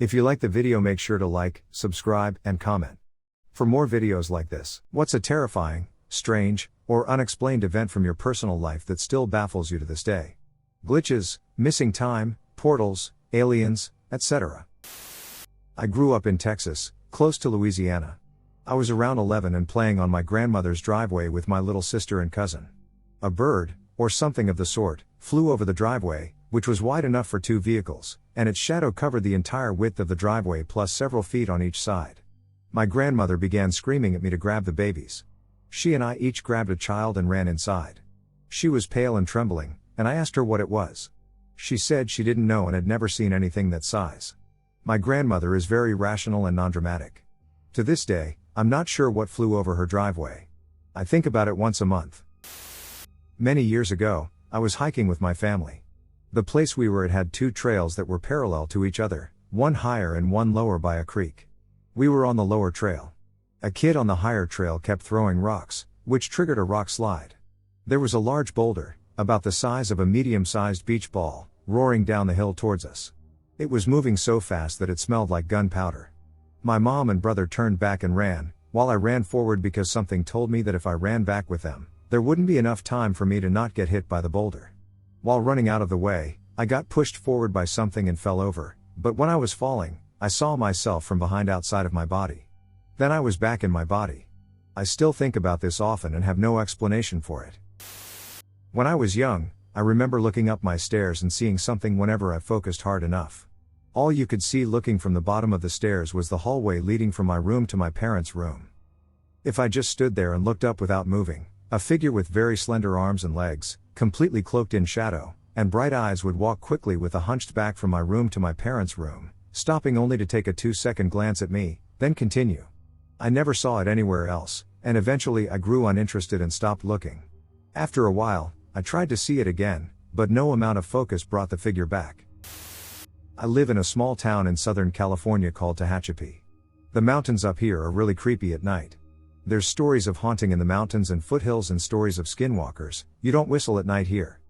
If you like the video, make sure to like, subscribe, and comment. For more videos like this, what's a terrifying, strange, or unexplained event from your personal life that still baffles you to this day? Glitches, missing time, portals, aliens, etc. I grew up in Texas, close to Louisiana. I was around 11 and playing on my grandmother's driveway with my little sister and cousin. A bird, or something of the sort, flew over the driveway, which was wide enough for 2 vehicles, and its shadow covered the entire width of the driveway plus several feet on each side. My grandmother began screaming at me to grab the babies. She and I each grabbed a child and ran inside. She was pale and trembling, and I asked her what it was. She said she didn't know and had never seen anything that size. My grandmother is very rational and non-dramatic. To this day, I'm not sure what flew over her driveway. I think about it once a month. Many years ago, I was hiking with my family. The place we were at had 2 trails that were parallel to each other, one higher and one lower by a creek. We were on the lower trail. A kid on the higher trail kept throwing rocks, which triggered a rock slide. There was a large boulder, about the size of a medium-sized beach ball, roaring down the hill towards us. It was moving so fast that it smelled like gunpowder. My mom and brother turned back and ran, while I ran forward because something told me that if I ran back with them, there wouldn't be enough time for me to not get hit by the boulder. While running out of the way, I got pushed forward by something and fell over, but when I was falling, I saw myself from behind outside of my body. Then I was back in my body. I still think about this often and have no explanation for it. When I was young, I remember looking up my stairs and seeing something whenever I focused hard enough. All you could see looking from the bottom of the stairs was the hallway leading from my room to my parents' room. If I just stood there and looked up without moving, a figure with very slender arms and legs, completely cloaked in shadow, and bright eyes would walk quickly with a hunched back from my room to my parents' room, stopping only to take a 2-second glance at me, then continue. I never saw it anywhere else, and eventually I grew uninterested and stopped looking. After a while, I tried to see it again, but no amount of focus brought the figure back. I live in a small town in Southern California called Tehachapi. The mountains up here are really creepy at night. There's stories of haunting in the mountains and foothills and stories of skinwalkers. You don't whistle at night here.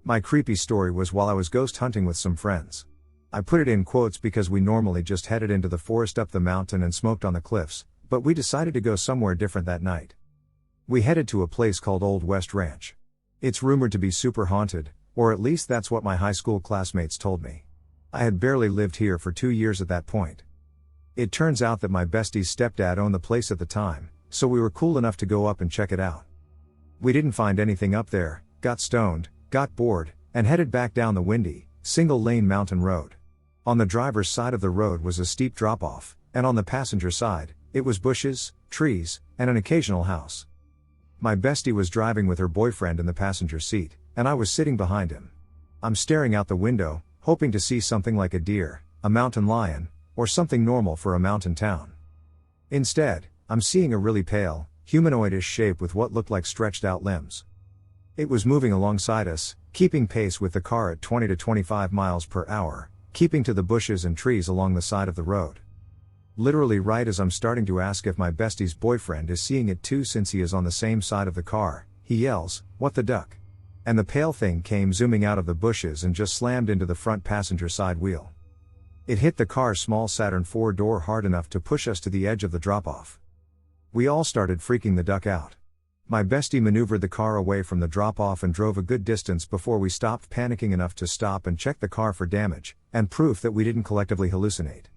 My creepy story was while I was ghost hunting with some friends. I put it in quotes because we normally just headed into the forest up the mountain and smoked on the cliffs, but we decided to go somewhere different that night. We headed to a place called Old West Ranch. It's rumored to be super haunted, or at least that's what my high school classmates told me. I had barely lived here for 2 years at that point. It turns out that my bestie's stepdad owned the place at the time, so we were cool enough to go up and check it out. We didn't find anything up there, got stoned, got bored, and headed back down the windy, single-lane mountain road. On the driver's side of the road was a steep drop-off, and on the passenger side, it was bushes, trees, and an occasional house. My bestie was driving with her boyfriend in the passenger seat, and I was sitting behind him. I'm staring out the window, hoping to see something like a deer, a mountain lion, or something normal for a mountain town. Instead, I'm seeing a really pale, humanoidish shape with what looked like stretched out limbs. It was moving alongside us, keeping pace with the car at 20 to 25 miles per hour, keeping to the bushes and trees along the side of the road. Literally right as I'm starting to ask if my bestie's boyfriend is seeing it too since he is on the same side of the car, he yells, "What the duck?" And the pale thing came zooming out of the bushes and just slammed into the front passenger side wheel. It hit the car's small Saturn 4-door hard enough to push us to the edge of the drop-off. We all started freaking the duck out. My bestie maneuvered the car away from the drop-off and drove a good distance before we stopped panicking enough to stop and check the car for damage, and proof that we didn't collectively hallucinate.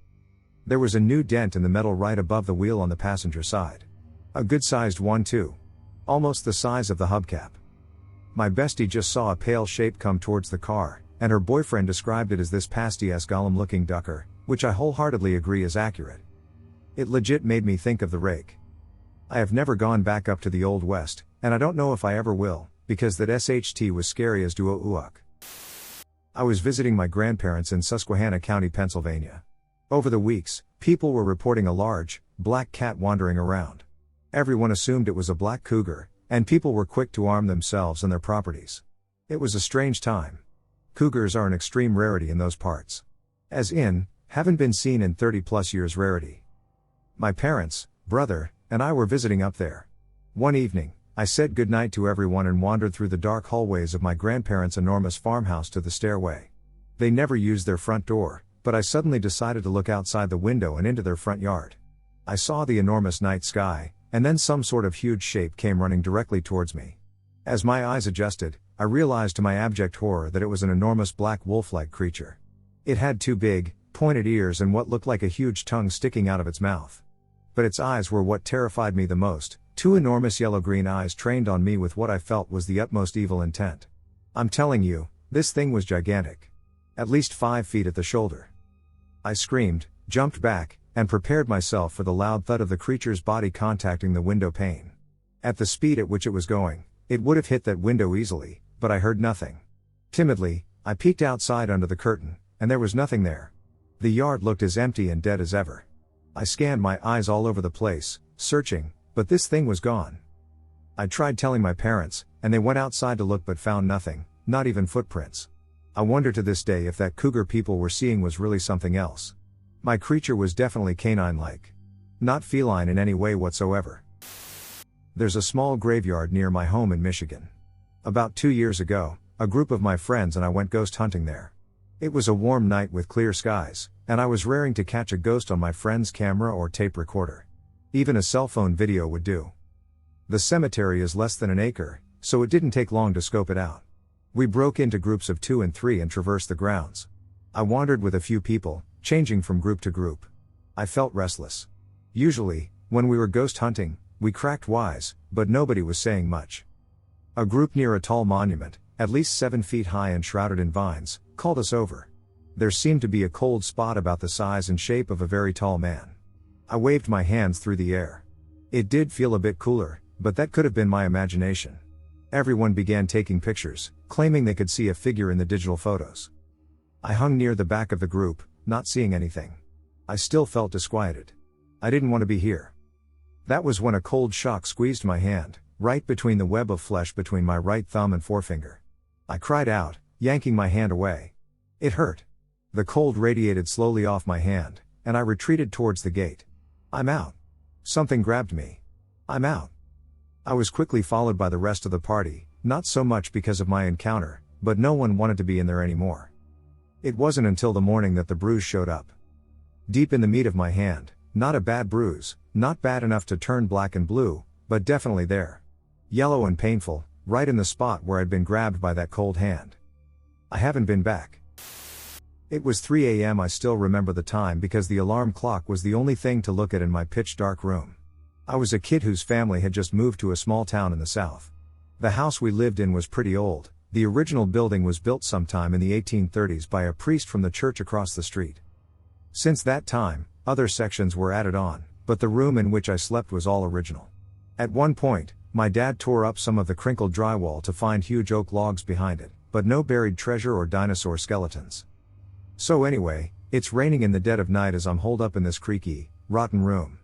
There was a new dent in the metal right above the wheel on the passenger side. A good-sized one too. Almost the size of the hubcap. My bestie just saw a pale shape come towards the car, and her boyfriend described it as this pasty-esque golem-looking ducker, which I wholeheartedly agree is accurate. It legit made me think of the rake. I have never gone back up to the Old West, and I don't know if I ever will, because that SHT was scary as do uuk. I was visiting my grandparents in Susquehanna County, Pennsylvania. Over the weeks, people were reporting a large, black cat wandering around. Everyone assumed it was a black cougar, and people were quick to arm themselves and their properties. It was a strange time. Cougars are an extreme rarity in those parts. As in, haven't been seen in 30+ years rarity. My parents, brother, and I were visiting up there. One evening, I said goodnight to everyone and wandered through the dark hallways of my grandparents' enormous farmhouse to the stairway. They never used their front door, but I suddenly decided to look outside the window and into their front yard. I saw the enormous night sky, and then some sort of huge shape came running directly towards me. As my eyes adjusted, I realized to my abject horror that it was an enormous black wolf-like creature. It had two big, pointed ears and what looked like a huge tongue sticking out of its mouth. But its eyes were what terrified me the most, two enormous yellow-green eyes trained on me with what I felt was the utmost evil intent. I'm telling you, this thing was gigantic. At least 5 feet at the shoulder. I screamed, jumped back, and prepared myself for the loud thud of the creature's body contacting the window pane. At the speed at which it was going, it would have hit that window easily, but I heard nothing. Timidly, I peeked outside under the curtain, and there was nothing there. The yard looked as empty and dead as ever. I scanned my eyes all over the place, searching, but this thing was gone. I tried telling my parents, and they went outside to look but found nothing, not even footprints. I wonder to this day if that cougar people were seeing was really something else. My creature was definitely canine-like. Not feline in any way whatsoever. There's a small graveyard near my home in Michigan. About 2 years ago, a group of my friends and I went ghost hunting there. It was a warm night with clear skies, and I was raring to catch a ghost on my friend's camera or tape recorder. Even a cell phone video would do. The cemetery is less than an acre, so it didn't take long to scope it out. We broke into groups of 2 and 3 and traversed the grounds. I wandered with a few people, changing from group to group. I felt restless. Usually, when we were ghost hunting, we cracked wise, but nobody was saying much. A group near a tall monument, at least 7 feet high and shrouded in vines, called us over. There seemed to be a cold spot about the size and shape of a very tall man. I waved my hands through the air. It did feel a bit cooler, but that could have been my imagination. Everyone began taking pictures, claiming they could see a figure in the digital photos. I hung near the back of the group, not seeing anything. I still felt disquieted. I didn't want to be here. That was when a cold shock squeezed my hand, right between the web of flesh between my right thumb and forefinger. I cried out, yanking my hand away. It hurt. The cold radiated slowly off my hand, and I retreated towards the gate. I'm out. Something grabbed me. I'm out. I was quickly followed by the rest of the party, not so much because of my encounter, but no one wanted to be in there anymore. It wasn't until the morning that the bruise showed up. Deep in the meat of my hand, not a bad bruise, not bad enough to turn black and blue, but definitely there. Yellow and painful, right in the spot where I'd been grabbed by that cold hand. I haven't been back. It was 3 a.m. I still remember the time because the alarm clock was the only thing to look at in my pitch-dark room. I was a kid whose family had just moved to a small town in the south. The house we lived in was pretty old. The original building was built sometime in the 1830s by a priest from the church across the street. Since that time, other sections were added on, but the room in which I slept was all original. At one point, my dad tore up some of the crinkled drywall to find huge oak logs behind it, but no buried treasure or dinosaur skeletons. So anyway, it's raining in the dead of night as I'm holed up in this creaky, rotten room.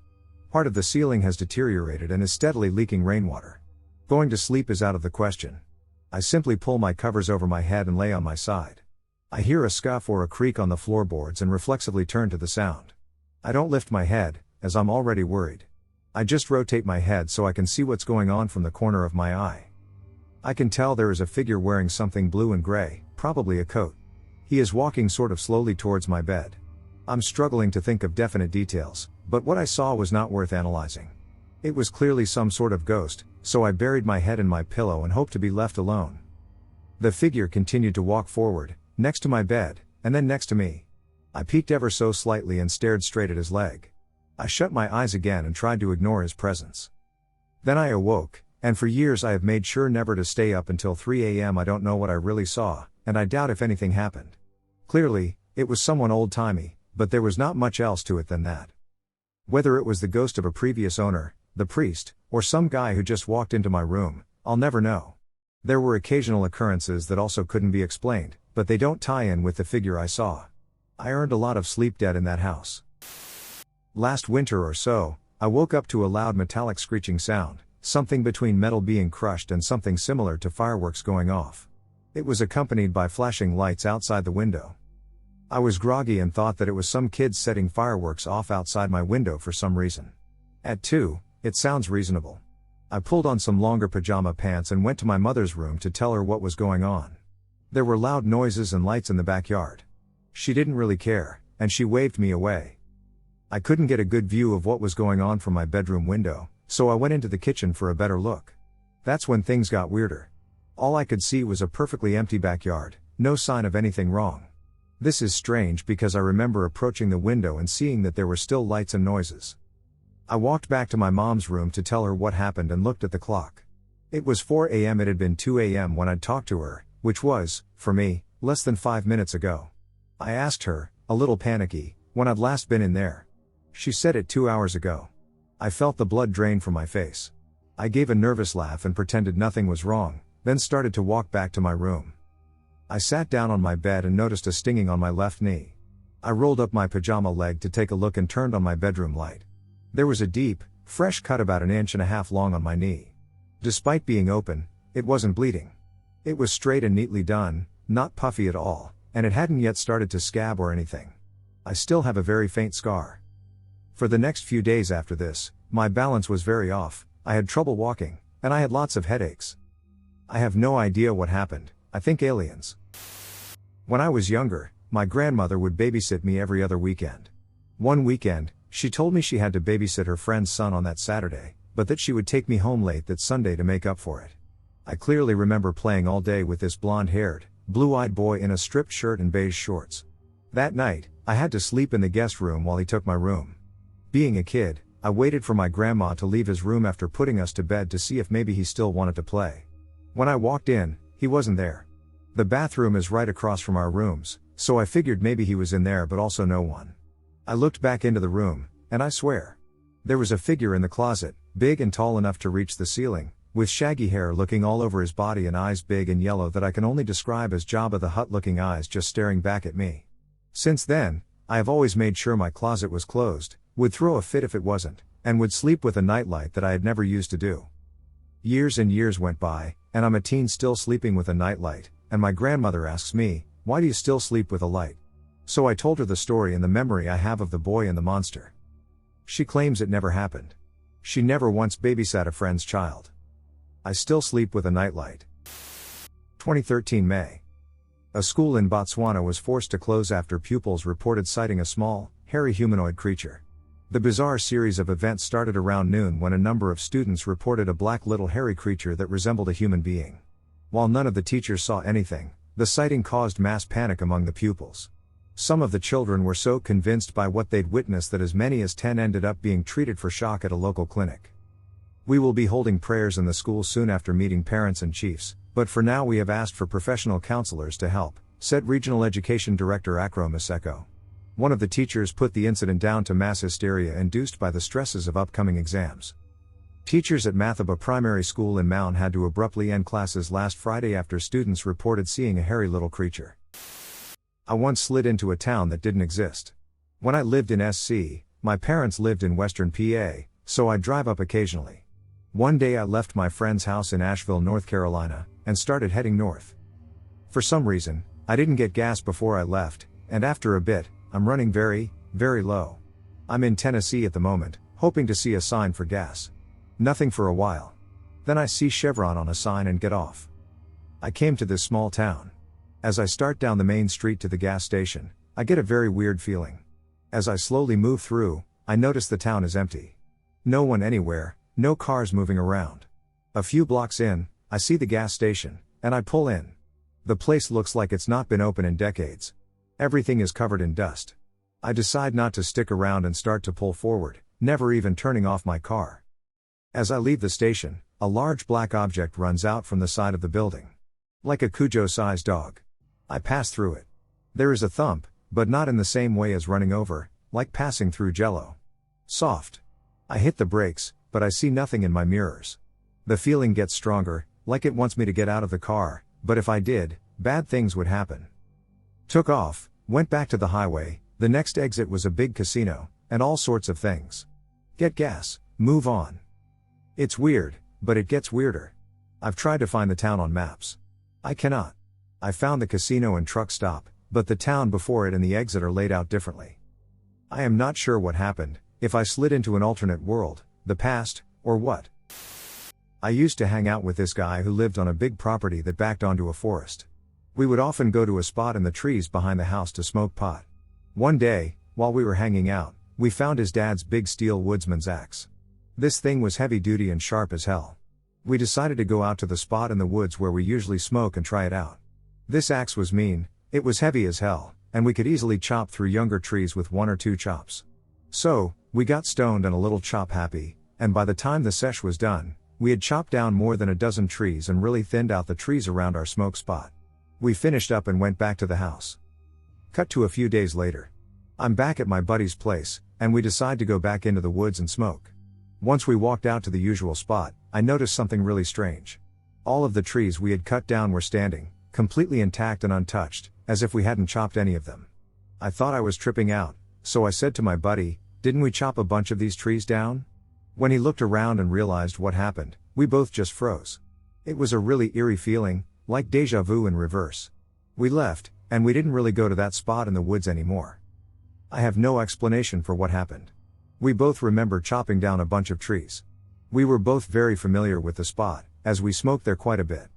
Part of the ceiling has deteriorated and is steadily leaking rainwater. Going to sleep is out of the question. I simply pull my covers over my head and lay on my side. I hear a scuff or a creak on the floorboards and reflexively turn to the sound. I don't lift my head, as I'm already worried. I just rotate my head so I can see what's going on from the corner of my eye. I can tell there is a figure wearing something blue and gray, probably a coat. He is walking sort of slowly towards my bed. I'm struggling to think of definite details, but what I saw was not worth analyzing. It was clearly some sort of ghost, so I buried my head in my pillow and hoped to be left alone. The figure continued to walk forward, next to my bed, and then next to me. I peeked ever so slightly and stared straight at his leg. I shut my eyes again and tried to ignore his presence. Then I awoke, and for years I have made sure never to stay up until 3 a.m. I don't know what I really saw, and I doubt if anything happened. Clearly, it was someone old-timey, but there was not much else to it than that. Whether it was the ghost of a previous owner, the priest, or some guy who just walked into my room, I'll never know. There were occasional occurrences that also couldn't be explained, but they don't tie in with the figure I saw. I earned a lot of sleep dead in that house. Last winter or so, I woke up to a loud metallic screeching sound, something between metal being crushed and something similar to fireworks going off. It was accompanied by flashing lights outside the window. I was groggy and thought that it was some kids setting fireworks off outside my window for some reason. At 2, it sounds reasonable. I pulled on some longer pajama pants and went to my mother's room to tell her what was going on. There were loud noises and lights in the backyard. She didn't really care, and she waved me away. I couldn't get a good view of what was going on from my bedroom window, so I went into the kitchen for a better look. That's when things got weirder. All I could see was a perfectly empty backyard, no sign of anything wrong. This is strange because I remember approaching the window and seeing that there were still lights and noises. I walked back to my mom's room to tell her what happened and looked at the clock. It was 4 a.m. It had been 2 a.m. when I'd talked to her, which was, for me, less than 5 minutes ago. I asked her, a little panicky, when I'd last been in there. She said it 2 hours ago. I felt the blood drain from my face. I gave a nervous laugh and pretended nothing was wrong, then started to walk back to my room. I sat down on my bed and noticed a stinging on my left knee. I rolled up my pajama leg to take a look and turned on my bedroom light. There was a deep, fresh cut about 1.5 inches long on my knee. Despite being open, it wasn't bleeding. It was straight and neatly done, not puffy at all, and it hadn't yet started to scab or anything. I still have a very faint scar. For the next few days after this, my balance was very off, I had trouble walking, and I had lots of headaches. I have no idea what happened, I think aliens. When I was younger, my grandmother would babysit me every other weekend. One weekend, she told me she had to babysit her friend's son on that Saturday, but that she would take me home late that Sunday to make up for it. I clearly remember playing all day with this blonde-haired, blue-eyed boy in a striped shirt and beige shorts. That night, I had to sleep in the guest room while he took my room. Being a kid, I waited for my grandma to leave his room after putting us to bed to see if maybe he still wanted to play. When I walked in, he wasn't there. The bathroom is right across from our rooms, so I figured maybe he was in there but also no one. I looked back into the room, and I swear. There was a figure in the closet, big and tall enough to reach the ceiling, with shaggy hair looking all over his body and eyes big and yellow that I can only describe as Jabba the Hutt looking eyes just staring back at me. Since then, I have always made sure my closet was closed, would throw a fit if it wasn't, and would sleep with a nightlight that I had never used to do. Years and years went by, and I'm a teen still sleeping with a nightlight, and my grandmother asks me, "Why do you still sleep with a light?" So I told her the story and the memory I have of the boy and the monster. She claims it never happened. She never once babysat a friend's child. I still sleep with a nightlight. 2013 May. A school in Botswana was forced to close after pupils reported sighting a small, hairy humanoid creature. The bizarre series of events started around noon when a number of students reported a black little hairy creature that resembled a human being. While none of the teachers saw anything, the sighting caused mass panic among the pupils. Some of the children were so convinced by what they'd witnessed that as many as 10 ended up being treated for shock at a local clinic. We will be holding prayers in the school soon after meeting parents and chiefs, but for now we have asked for professional counselors to help, said Regional Education Director Akro Maseko. One of the teachers put the incident down to mass hysteria induced by the stresses of upcoming exams. Teachers at Mathaba Primary School in Maun had to abruptly end classes last Friday after students reported seeing a hairy little creature. I once slid into a town that didn't exist. When I lived in SC, my parents lived in Western PA, so I'd drive up occasionally. One day I left my friend's house in Asheville, North Carolina, and started heading north. For some reason, I didn't get gas before I left, and after a bit, I'm running very, very low. I'm in Tennessee at the moment, hoping to see a sign for gas. Nothing for a while. Then I see Chevron on a sign and get off. I came to this small town. As I start down the main street to the gas station, I get a very weird feeling. As I slowly move through, I notice the town is empty. No one anywhere, no cars moving around. A few blocks in, I see the gas station, and I pull in. The place looks like it's not been open in decades. Everything is covered in dust. I decide not to stick around and start to pull forward, never even turning off my car. As I leave the station, a large black object runs out from the side of the building. Like a Cujo-sized dog. I pass through it. There is a thump, but not in the same way as running over, like passing through jello. Soft. I hit the brakes, but I see nothing in my mirrors. The feeling gets stronger, like it wants me to get out of the car, but if I did, bad things would happen. Took off, went back to the highway, the next exit was a big casino, and all sorts of things. Get gas, move on. It's weird, but it gets weirder. I've tried to find the town on maps. I cannot. I found the casino and truck stop, but the town before it and the exit are laid out differently. I am not sure what happened, if I slid into an alternate world, the past, or what. I used to hang out with this guy who lived on a big property that backed onto a forest. We would often go to a spot in the trees behind the house to smoke pot. One day, while we were hanging out, we found his dad's big steel woodsman's axe. This thing was heavy duty and sharp as hell. We decided to go out to the spot in the woods where we usually smoke and try it out. This axe was mean, it was heavy as hell, and we could easily chop through younger trees with 1 or 2 chops. So, we got stoned and a little chop happy, and by the time the sesh was done, we had chopped down more than a dozen trees and really thinned out the trees around our smoke spot. We finished up and went back to the house. Cut to a few days later. I'm back at my buddy's place, and we decide to go back into the woods and smoke. Once we walked out to the usual spot, I noticed something really strange. All of the trees we had cut down were standing, completely intact and untouched, as if we hadn't chopped any of them. I thought I was tripping out, so I said to my buddy, "Didn't we chop a bunch of these trees down?" When he looked around and realized what happened, we both just froze. It was a really eerie feeling, like deja vu in reverse. We left, and we didn't really go to that spot in the woods anymore. I have no explanation for what happened. We both remember chopping down a bunch of trees. We were both very familiar with the spot, as we smoked there quite a bit.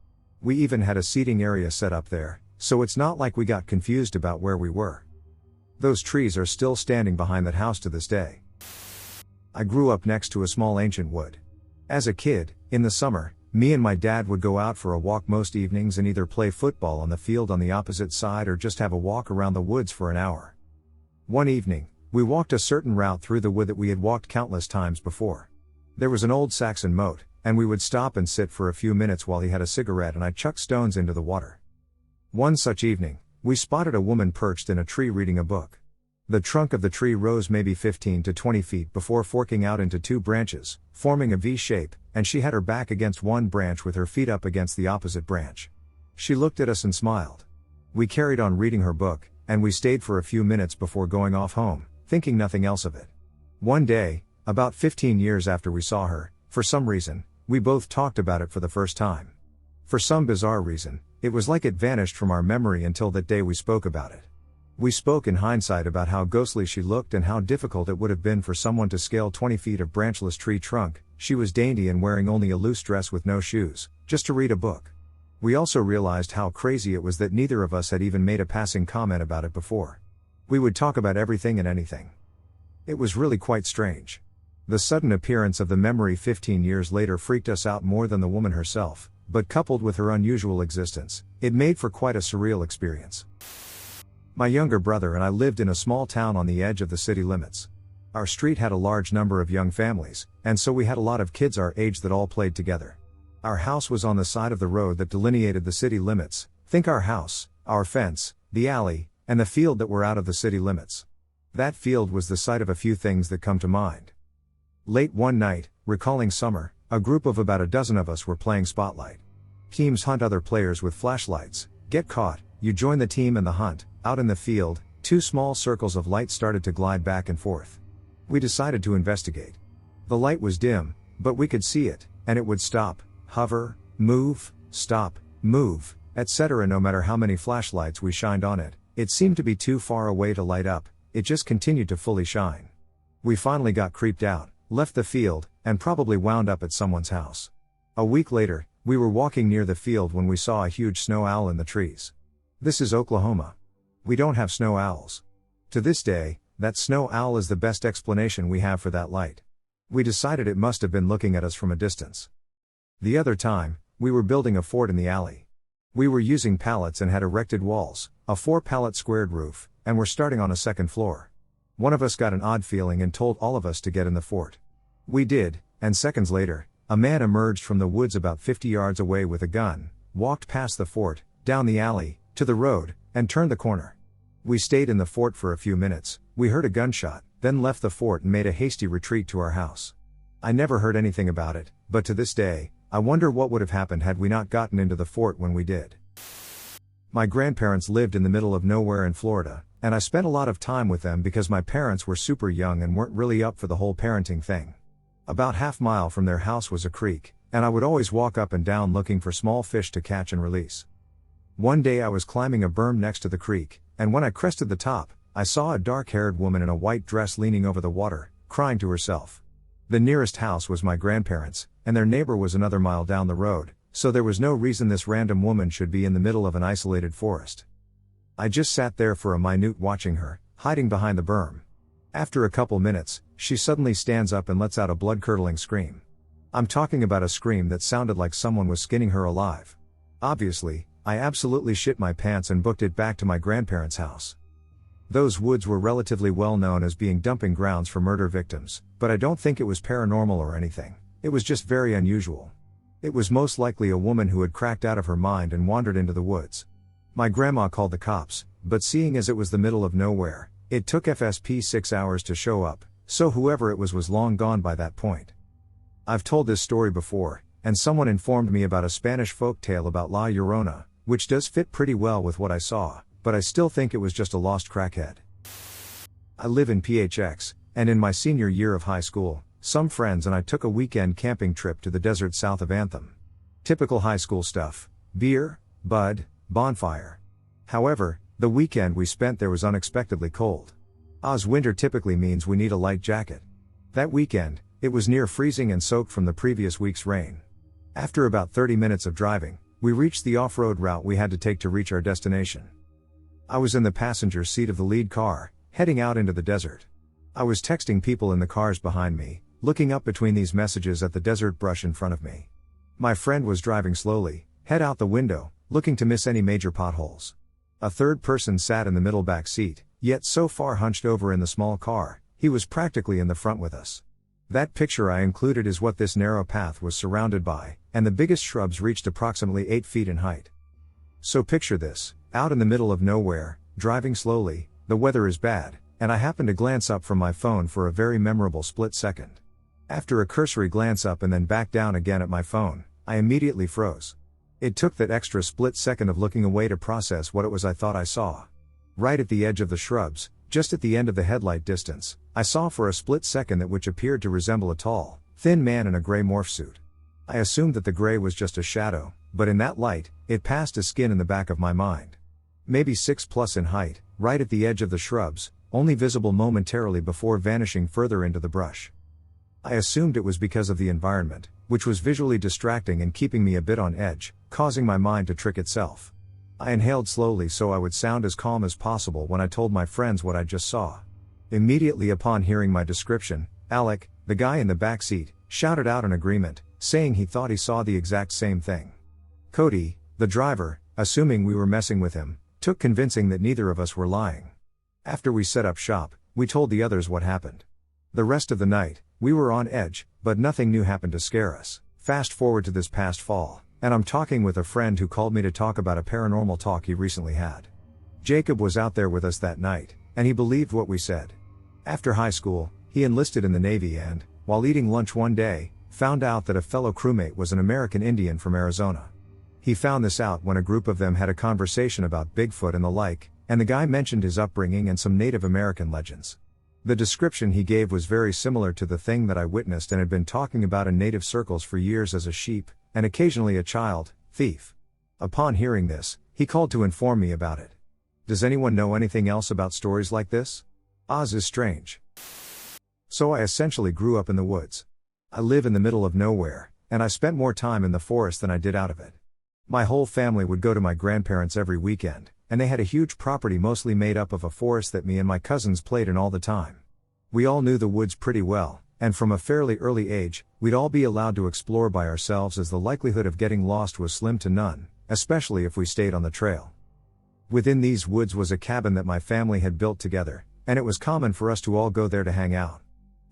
We even had a seating area set up there, so it's not like we got confused about where we were. Those trees are still standing behind that house to this day. I grew up next to a small ancient wood. As a kid, in the summer, me and my dad would go out for a walk most evenings and either play football on the field on the opposite side or just have a walk around the woods for an hour. One evening, we walked a certain route through the wood that we had walked countless times before. There was an old Saxon moat, and we would stop and sit for a few minutes while he had a cigarette and I chucked stones into the water. One such evening, we spotted a woman perched in a tree reading a book. The trunk of the tree rose maybe 15 to 20 feet before forking out into 2 branches, forming a V shape, and she had her back against one branch with her feet up against the opposite branch. She looked at us and smiled. We carried on reading her book, and we stayed for a few minutes before going off home, thinking nothing else of it. One day, about 15 years after we saw her, for some reason, we both talked about it for the first time. For some bizarre reason, it was like it vanished from our memory until that day we spoke about it. We spoke in hindsight about how ghostly she looked and how difficult it would have been for someone to scale 20 feet of branchless tree trunk. She was dainty and wearing only a loose dress with no shoes, just to read a book. We also realized how crazy it was that neither of us had even made a passing comment about it before. We would talk about everything and anything. It was really quite strange. The sudden appearance of the memory 15 years later freaked us out more than the woman herself, but coupled with her unusual existence, it made for quite a surreal experience. My younger brother and I lived in a small town on the edge of the city limits. Our street had a large number of young families, and so we had a lot of kids our age that all played together. Our house was on the side of the road that delineated the city limits. Think our house, our fence, the alley, and the field that were out of the city limits. That field was the site of a few things that come to mind. Late one night, recalling summer, a group of about a dozen of us were playing Spotlight. Teams hunt other players with flashlights, get caught, you join the team in the hunt. Out in the field, 2 small circles of light started to glide back and forth. We decided to investigate. The light was dim, but we could see it, and it would stop, hover, move, stop, move, etc. No matter how many flashlights we shined on it, it seemed to be too far away to light up, it just continued to fully shine. We finally got creeped out, left the field, and probably wound up at someone's house. A week later, we were walking near the field when we saw a huge snow owl in the trees. This is Oklahoma. We don't have snow owls. To this day, that snow owl is the best explanation we have for that light. We decided it must have been looking at us from a distance. The other time, we were building a fort in the alley. We were using pallets and had erected walls, a 4-pallet squared roof, and were starting on a 2nd floor. One of us got an odd feeling and told all of us to get in the fort. We did, and seconds later, a man emerged from the woods about 50 yards away with a gun, walked past the fort, down the alley, to the road, and turned the corner. We stayed in the fort for a few minutes, we heard a gunshot, then left the fort and made a hasty retreat to our house. I never heard anything about it, but to this day, I wonder what would have happened had we not gotten into the fort when we did. My grandparents lived in the middle of nowhere in Florida, and I spent a lot of time with them because my parents were super young and weren't really up for the whole parenting thing. About half-mile from their house was a creek, and I would always walk up and down looking for small fish to catch and release. One day I was climbing a berm next to the creek, and when I crested the top, I saw a dark-haired woman in a white dress leaning over the water, crying to herself. The nearest house was my grandparents', and their neighbor was another mile down the road, so there was no reason this random woman should be in the middle of an isolated forest. I just sat there for a minute watching her, hiding behind the berm. After a couple minutes, she suddenly stands up and lets out a blood-curdling scream. I'm talking about a scream that sounded like someone was skinning her alive. Obviously, I absolutely shit my pants and booked it back to my grandparents' house. Those woods were relatively well known as being dumping grounds for murder victims, but I don't think it was paranormal or anything. It was just very unusual. It was most likely a woman who had cracked out of her mind and wandered into the woods. My grandma called the cops, but seeing as it was the middle of nowhere, it took FSP 6 hours to show up, so whoever it was long gone by that point. I've told this story before, and someone informed me about a Spanish folk tale about La Llorona, which does fit pretty well with what I saw, but I still think it was just a lost crackhead. I live in PHX, and in my senior year of high school, some friends and I took a weekend camping trip to the desert south of Anthem. Typical high school stuff: beer, bud, bonfire. However, the weekend we spent there was unexpectedly cold. Winter typically means we need a light jacket. That weekend, it was near freezing and soaked from the previous week's rain. After about 30 minutes of driving, we reached the off-road route we had to take to reach our destination. I was in the passenger seat of the lead car, heading out into the desert. I was texting people in the cars behind me, looking up between these messages at the desert brush in front of me. My friend was driving slowly, head out the window, looking to miss any major potholes. A third person sat in the middle back seat, yet so far hunched over in the small car, he was practically in the front with us. That picture I included is what this narrow path was surrounded by, and the biggest shrubs reached approximately 8 feet in height. So picture this, out in the middle of nowhere, driving slowly, the weather is bad, and I happen to glance up from my phone for a very memorable split second. After a cursory glance up and then back down again at my phone, I immediately froze. It took that extra split second of looking away to process what it was I thought I saw. Right at the edge of the shrubs, just at the end of the headlight distance, I saw for a split second that which appeared to resemble a tall, thin man in a gray morph suit. I assumed that the gray was just a shadow, but in that light, it passed as skin in the back of my mind. Maybe 6+ in height, right at the edge of the shrubs, only visible momentarily before vanishing further into the brush. I assumed it was because of the environment, which was visually distracting and keeping me a bit on edge, causing my mind to trick itself. I inhaled slowly so I would sound as calm as possible when I told my friends what I just saw. Immediately upon hearing my description, Alec, the guy in the back seat, shouted out in agreement, saying he thought he saw the exact same thing. Cody, the driver, assuming we were messing with him, took convincing that neither of us were lying. After we set up shop, we told the others what happened. The rest of the night, we were on edge, but nothing new happened to scare us. Fast forward to this past fall, and I'm talking with a friend who called me to talk about a paranormal talk he recently had. Jacob was out there with us that night, and he believed what we said. After high school, he enlisted in the Navy and, while eating lunch one day, found out that a fellow crewmate was an American Indian from Arizona. He found this out when a group of them had a conversation about Bigfoot and the like, and the guy mentioned his upbringing and some Native American legends. The description he gave was very similar to the thing that I witnessed and had been talking about in Native circles for years as a sheep, and occasionally a child thief. Upon hearing this, he called to inform me about it. Does anyone know anything else about stories like this? Oz is strange. So I essentially grew up in the woods. I live in the middle of nowhere, and I spent more time in the forest than I did out of it. My whole family would go to my grandparents' every weekend, and they had a huge property mostly made up of a forest that me and my cousins played in all the time. We all knew the woods pretty well, and from a fairly early age, we'd all be allowed to explore by ourselves as the likelihood of getting lost was slim to none, especially if we stayed on the trail. Within these woods was a cabin that my family had built together, and it was common for us to all go there to hang out.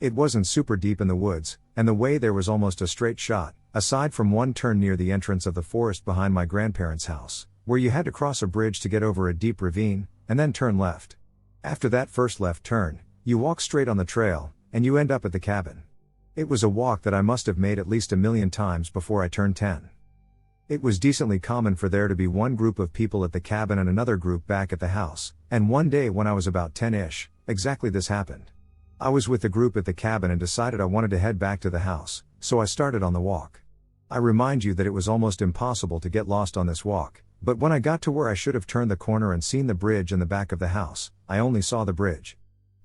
It wasn't super deep in the woods, and the way there was almost a straight shot, aside from one turn near the entrance of the forest behind my grandparents' house, where you had to cross a bridge to get over a deep ravine, and then turn left. After that first left turn, you walk straight on the trail, and you end up at the cabin. It was a walk that I must have made at least 1,000,000 times before I turned 10. It was decently common for there to be one group of people at the cabin and another group back at the house, and one day when I was about 10-ish, exactly this happened. I was with the group at the cabin and decided I wanted to head back to the house, so I started on the walk. I remind you that it was almost impossible to get lost on this walk, but when I got to where I should have turned the corner and seen the bridge in the back of the house, I only saw the bridge.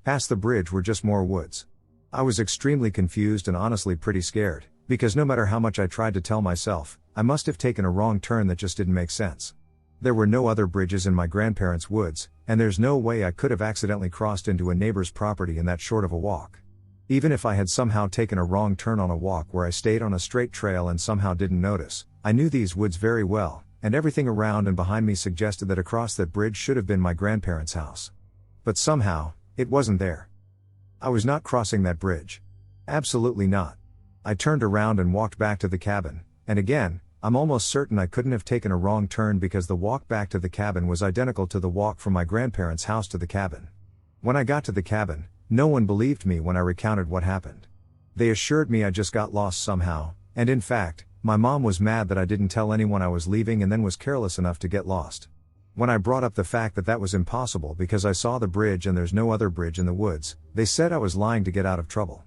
Past the bridge were just more woods. I was extremely confused and honestly pretty scared, because no matter how much I tried to tell myself, I must have taken a wrong turn that just didn't make sense. There were no other bridges in my grandparents' woods, and there's no way I could have accidentally crossed into a neighbor's property in that short of a walk. Even if I had somehow taken a wrong turn on a walk where I stayed on a straight trail and somehow didn't notice, I knew these woods very well, and everything around and behind me suggested that across that bridge should have been my grandparents' house. But somehow, it wasn't there. I was not crossing that bridge. Absolutely not. I turned around and walked back to the cabin, and again, I'm almost certain I couldn't have taken a wrong turn because the walk back to the cabin was identical to the walk from my grandparents' house to the cabin. When I got to the cabin, no one believed me when I recounted what happened. They assured me I just got lost somehow, and in fact, my mom was mad that I didn't tell anyone I was leaving and then was careless enough to get lost. When I brought up the fact that that was impossible because I saw the bridge and there's no other bridge in the woods, they said I was lying to get out of trouble.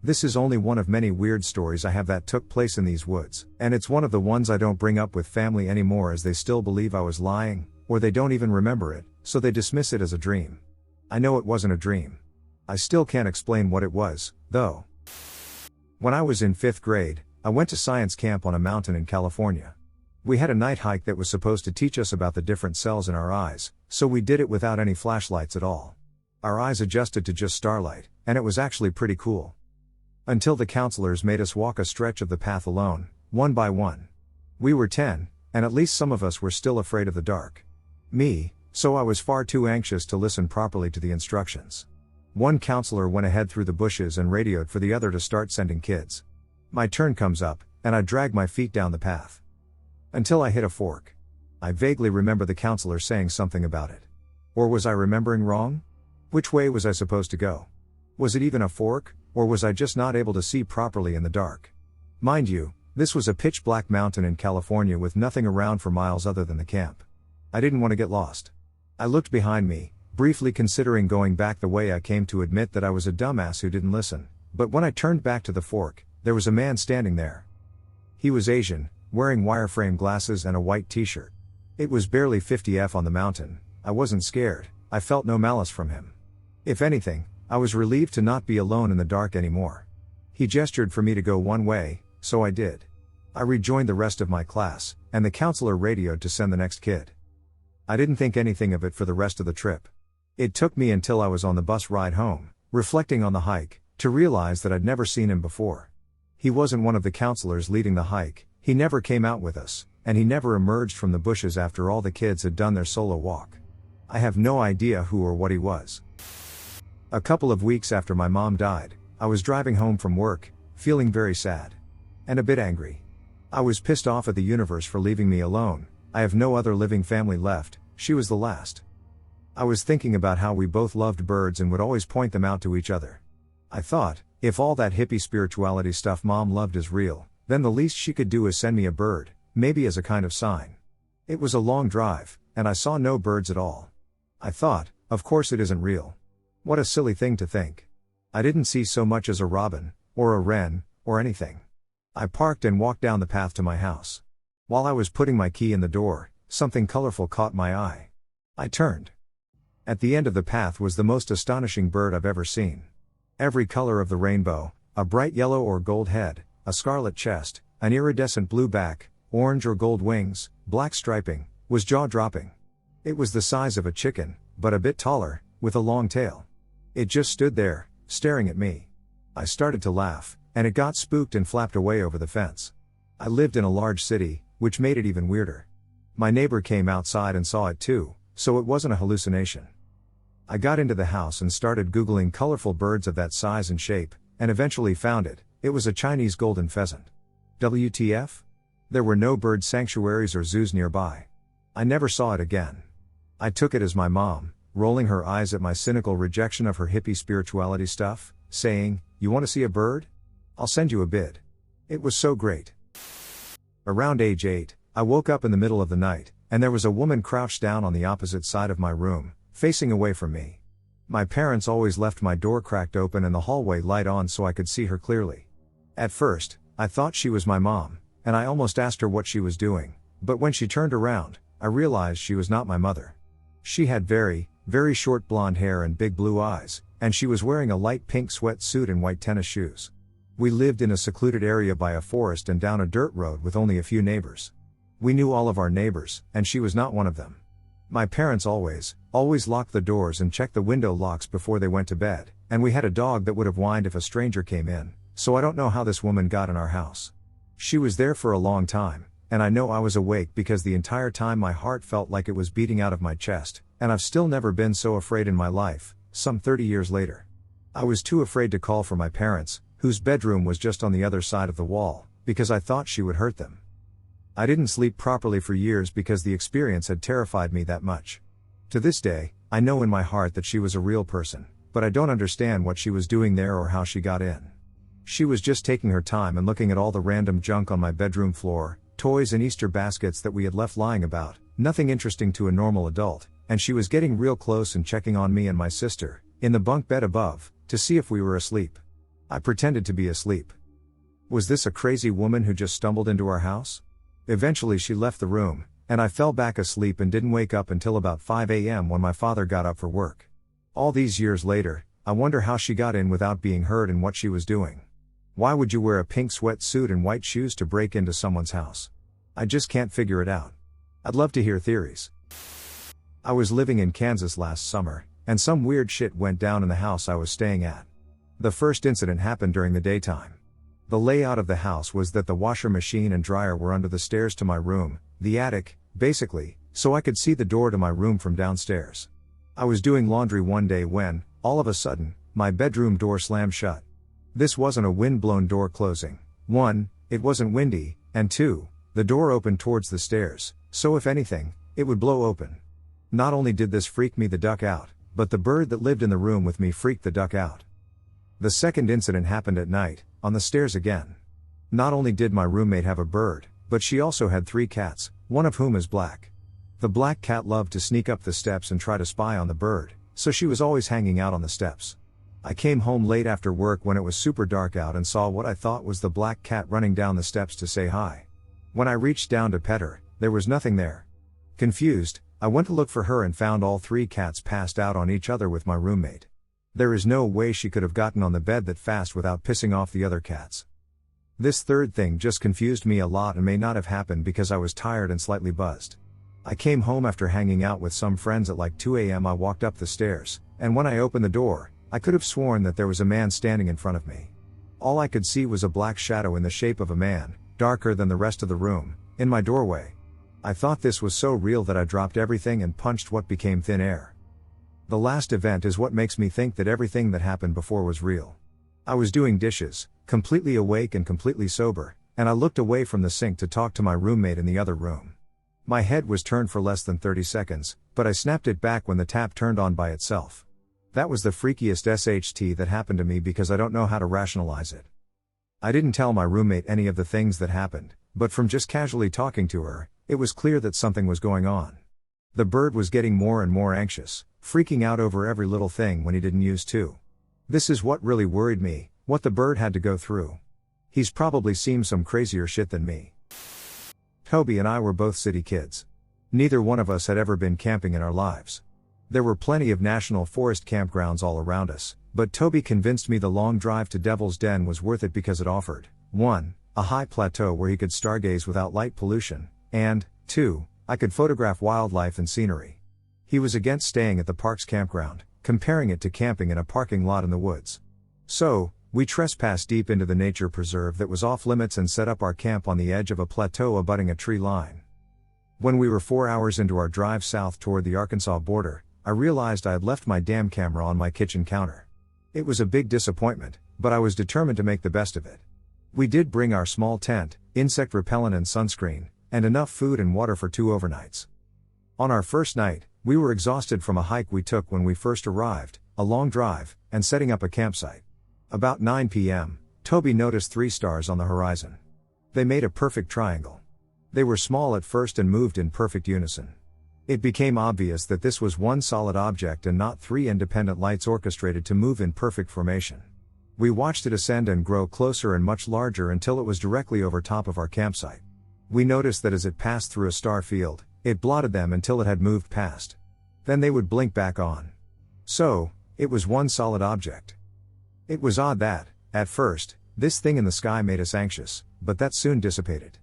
This is only one of many weird stories I have that took place in these woods, and it's one of the ones I don't bring up with family anymore as they still believe I was lying, or they don't even remember it, so they dismiss it as a dream. I know it wasn't a dream. I still can't explain what it was, though. When I was in 5th grade, I went to science camp on a mountain in California. We had a night hike that was supposed to teach us about the different cells in our eyes, so we did it without any flashlights at all. Our eyes adjusted to just starlight, and it was actually pretty cool. Until the counselors made us walk a stretch of the path alone, one by one. We were 10, and at least some of us were still afraid of the dark. Me, so I was far too anxious to listen properly to the instructions. One counselor went ahead through the bushes and radioed for the other to start sending kids. My turn comes up, and I drag my feet down the path. Until I hit a fork. I vaguely remember the counselor saying something about it. Or was I remembering wrong? Which way was I supposed to go? Was it even a fork, or was I just not able to see properly in the dark? Mind you, this was a pitch-black mountain in California with nothing around for miles other than the camp. I didn't want to get lost. I looked behind me, briefly considering going back the way I came to admit that I was a dumbass who didn't listen, but when I turned back to the fork, there was a man standing there. He was Asian, wearing wireframe glasses and a white t-shirt. It was barely 50 on the mountain. I wasn't scared, I felt no malice from him. If anything, I was relieved to not be alone in the dark anymore. He gestured for me to go one way, so I did. I rejoined the rest of my class, and the counselor radioed to send the next kid. I didn't think anything of it for the rest of the trip. It took me until I was on the bus ride home, reflecting on the hike, to realize that I'd never seen him before. He wasn't one of the counselors leading the hike, he never came out with us, and he never emerged from the bushes after all the kids had done their solo walk. I have no idea who or what he was. A couple of weeks after my mom died, I was driving home from work, feeling very sad. And a bit angry. I was pissed off at the universe for leaving me alone. I have no other living family left, she was the last. I was thinking about how we both loved birds and would always point them out to each other. I thought, if all that hippie spirituality stuff mom loved is real, then the least she could do is send me a bird, maybe as a kind of sign. It was a long drive, and I saw no birds at all. I thought, of course it isn't real. What a silly thing to think. I didn't see so much as a robin, or a wren, or anything. I parked and walked down the path to my house. While I was putting my key in the door, something colorful caught my eye. I turned. At the end of the path was the most astonishing bird I've ever seen. Every color of the rainbow, a bright yellow or gold head, a scarlet chest, an iridescent blue back, orange or gold wings, black striping, was jaw-dropping. It was the size of a chicken, but a bit taller, with a long tail. It just stood there, staring at me. I started to laugh, and it got spooked and flapped away over the fence. I lived in a large city, which made it even weirder. My neighbor came outside and saw it too, so it wasn't a hallucination. I got into the house and started Googling colorful birds of that size and shape, and eventually found it. It was a Chinese golden pheasant. WTF? There were no bird sanctuaries or zoos nearby. I never saw it again. I took it as my mom, rolling her eyes at my cynical rejection of her hippie spirituality stuff, saying, "You want to see a bird? I'll send you a bid." It was so great. Around age 8, I woke up in the middle of the night, and there was a woman crouched down on the opposite side of my room, facing away from me. My parents always left my door cracked open and the hallway light on so I could see her clearly. At first, I thought she was my mom, and I almost asked her what she was doing, but when she turned around, I realized she was not my mother. She had very, very short blonde hair and big blue eyes, and she was wearing a light pink sweatsuit and white tennis shoes. We lived in a secluded area by a forest and down a dirt road with only a few neighbors. We knew all of our neighbors, and she was not one of them. My parents always locked the doors and checked the window locks before they went to bed, and we had a dog that would have whined if a stranger came in, so I don't know how this woman got in our house. She was there for a long time, and I know I was awake because the entire time my heart felt like it was beating out of my chest, and I've still never been so afraid in my life, some 30 years later. I was too afraid to call for my parents, whose bedroom was just on the other side of the wall, because I thought she would hurt them. I didn't sleep properly for years because the experience had terrified me that much. To this day, I know in my heart that she was a real person, but I don't understand what she was doing there or how she got in. She was just taking her time and looking at all the random junk on my bedroom floor, toys and Easter baskets that we had left lying about, nothing interesting to a normal adult, and she was getting real close and checking on me and my sister, in the bunk bed above, to see if we were asleep. I pretended to be asleep. Was this a crazy woman who just stumbled into our house? Eventually she left the room, and I fell back asleep and didn't wake up until about 5 a.m. when my father got up for work. All these years later, I wonder how she got in without being heard and what she was doing. Why would you wear a pink sweatsuit and white shoes to break into someone's house? I just can't figure it out. I'd love to hear theories. I was living in Kansas last summer, and some weird shit went down in the house I was staying at. The first incident happened during the daytime. The layout of the house was that the washer machine and dryer were under the stairs to my room, the attic, basically, so I could see the door to my room from downstairs. I was doing laundry one day when, all of a sudden, my bedroom door slammed shut. This wasn't a wind-blown door closing. 1, it wasn't windy, and 2, the door opened towards the stairs, so if anything, it would blow open. Not only did this freak me the duck out, but the bird that lived in the room with me freaked the duck out. The second incident happened at night, on the stairs again. Not only did my roommate have a bird, but she also had 3 cats, one of whom is black. The black cat loved to sneak up the steps and try to spy on the bird, so she was always hanging out on the steps. I came home late after work when it was super dark out and saw what I thought was the black cat running down the steps to say hi. When I reached down to pet her, there was nothing there. Confused, I went to look for her and found all 3 cats passed out on each other with my roommate. There is no way she could have gotten on the bed that fast without pissing off the other cats. This third thing just confused me a lot and may not have happened because I was tired and slightly buzzed. I came home after hanging out with some friends at like 2 a.m. I walked up the stairs, and when I opened the door, I could have sworn that there was a man standing in front of me. All I could see was a black shadow in the shape of a man, darker than the rest of the room, in my doorway. I thought this was so real that I dropped everything and punched what became thin air. The last event is what makes me think that everything that happened before was real. I was doing dishes, completely awake and completely sober, and I looked away from the sink to talk to my roommate in the other room. My head was turned for less than 30 seconds, but I snapped it back when the tap turned on by itself. That was the freakiest SHT that happened to me because I don't know how to rationalize it. I didn't tell my roommate any of the things that happened, but from just casually talking to her, it was clear that something was going on. The bird was getting more and more anxious, freaking out over every little thing when he didn't used to. This is what really worried me, what the bird had to go through. He's probably seen some crazier shit than me. Toby and I were both city kids. Neither one of us had ever been camping in our lives. There were plenty of national forest campgrounds all around us, but Toby convinced me the long drive to Devil's Den was worth it because it offered 1, a high plateau where he could stargaze without light pollution, and 2, I could photograph wildlife and scenery. He was against staying at the park's campground, comparing it to camping in a parking lot in the woods. So, we trespassed deep into the nature preserve that was off limits and set up our camp on the edge of a plateau abutting a tree line. When we were 4 hours into our drive south toward the Arkansas border, I realized I had left my damn camera on my kitchen counter. It was a big disappointment, but I was determined to make the best of it. We did bring our small tent, insect repellent and sunscreen, and enough food and water for 2 overnights. On our first night, we were exhausted from a hike we took when we first arrived, a long drive, and setting up a campsite. About 9 p.m., Toby noticed 3 stars on the horizon. They made a perfect triangle. They were small at first and moved in perfect unison. It became obvious that this was one solid object and not 3 independent lights orchestrated to move in perfect formation. We watched it ascend and grow closer and much larger until it was directly over top of our campsite. We noticed that as it passed through a star field, it blotted them until it had moved past. Then they would blink back on. So, it was one solid object. It was odd that, at first, this thing in the sky made us anxious, but that soon dissipated.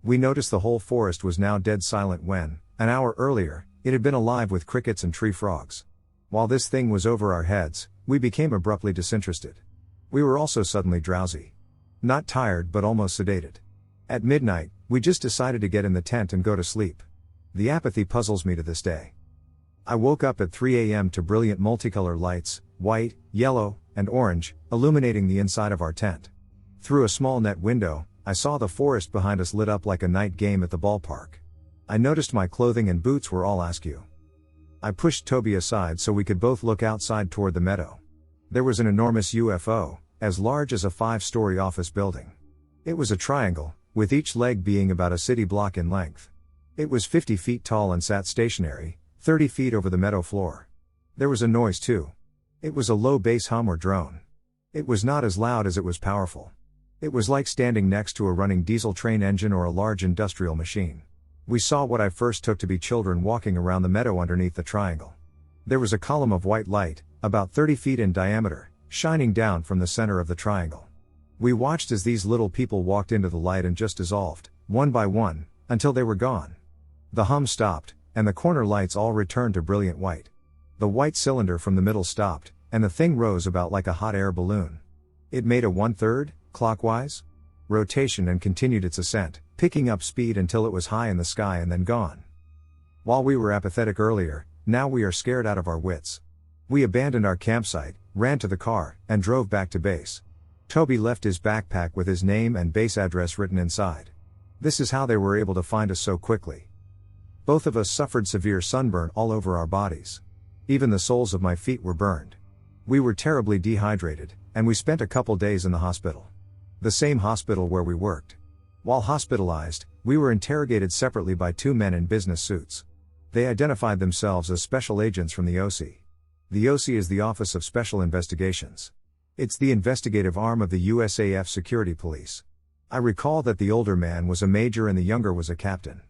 We noticed the whole forest was now dead silent when, an hour earlier, it had been alive with crickets and tree frogs. While this thing was over our heads, we became abruptly disinterested. We were also suddenly drowsy. Not tired but almost sedated. At midnight, we just decided to get in the tent and go to sleep. The apathy puzzles me to this day. I woke up at 3 a.m. to brilliant multicolor lights, white, yellow, and orange, illuminating the inside of our tent. Through a small net window, I saw the forest behind us lit up like a night game at the ballpark. I noticed my clothing and boots were all askew. I pushed Toby aside so we could both look outside toward the meadow. There was an enormous UFO, as large as a 5-story office building. It was a triangle, with each leg being about a city block in length. It was 50 feet tall and sat stationary, 30 feet over the meadow floor. There was a noise too. It was a low bass hum or drone. It was not as loud as it was powerful. It was like standing next to a running diesel train engine or a large industrial machine. We saw what I first took to be children walking around the meadow underneath the triangle. There was a column of white light, about 30 feet in diameter, shining down from the center of the triangle. We watched as these little people walked into the light and just dissolved, one by one, until they were gone. The hum stopped, and the corner lights all returned to brilliant white. The white cylinder from the middle stopped, and the thing rose about like a hot air balloon. It made a 1/3, clockwise, rotation and continued its ascent, picking up speed until it was high in the sky and then gone. While we were apathetic earlier, now we are scared out of our wits. We abandoned our campsite, ran to the car, and drove back to base. Toby left his backpack with his name and base address written inside. This is how they were able to find us so quickly. Both of us suffered severe sunburn all over our bodies. Even the soles of my feet were burned. We were terribly dehydrated, and we spent a couple days in the hospital. The same hospital where we worked. While hospitalized, we were interrogated separately by 2 men in business suits. They identified themselves as special agents from the OC. The OC is the Office of Special Investigations. It's the investigative arm of the USAF Security Police. I recall that the older man was a major and the younger was a captain.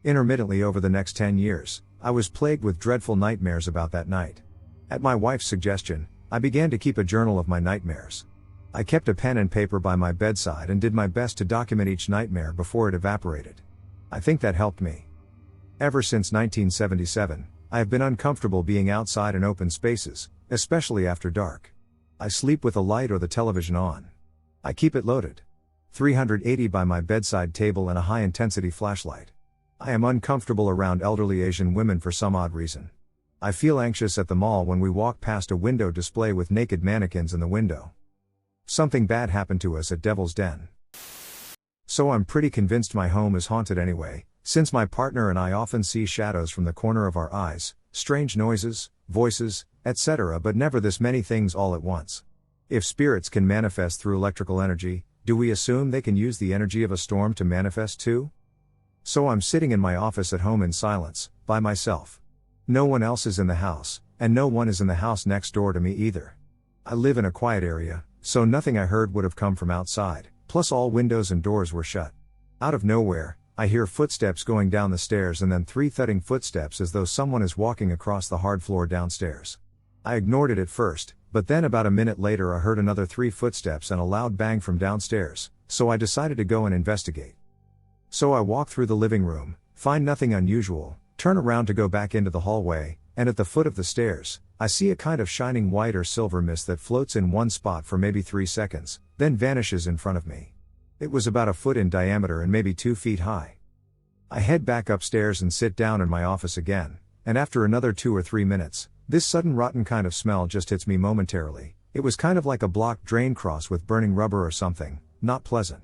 Intermittently over the next 10 years, I was plagued with dreadful nightmares about that night. At my wife's suggestion, I began to keep a journal of my nightmares. I kept a pen and paper by my bedside and did my best to document each nightmare before it evaporated. I think that helped me. Ever since 1977, I have been uncomfortable being outside in open spaces, especially after dark. I sleep with the light or the television on. I keep it loaded. 380 by my bedside table and a high-intensity flashlight. I am uncomfortable around elderly Asian women for some odd reason. I feel anxious at the mall when we walk past a window display with naked mannequins in the window. Something bad happened to us at Devil's Den. So I'm pretty convinced my home is haunted anyway, since my partner and I often see shadows from the corner of our eyes, strange noises, voices, etc., but never this many things all at once. If spirits can manifest through electrical energy, do we assume they can use the energy of a storm to manifest too? So I'm sitting in my office at home in silence, by myself. No one else is in the house, and no one is in the house next door to me either. I live in a quiet area, so nothing I heard would have come from outside, plus all windows and doors were shut. Out of nowhere, I hear footsteps going down the stairs and then 3 thudding footsteps as though someone is walking across the hard floor downstairs. I ignored it at first, but then about a minute later I heard another 3 footsteps and a loud bang from downstairs, so I decided to go and investigate. So I walk through the living room, find nothing unusual, turn around to go back into the hallway, and at the foot of the stairs, I see a kind of shining white or silver mist that floats in one spot for maybe 3 seconds, then vanishes in front of me. It was about a foot in diameter and maybe 2 feet high. I head back upstairs and sit down in my office again, and after another 2 or 3 minutes, this sudden rotten kind of smell just hits me momentarily. It was kind of like a blocked drain cross with burning rubber or something, not pleasant.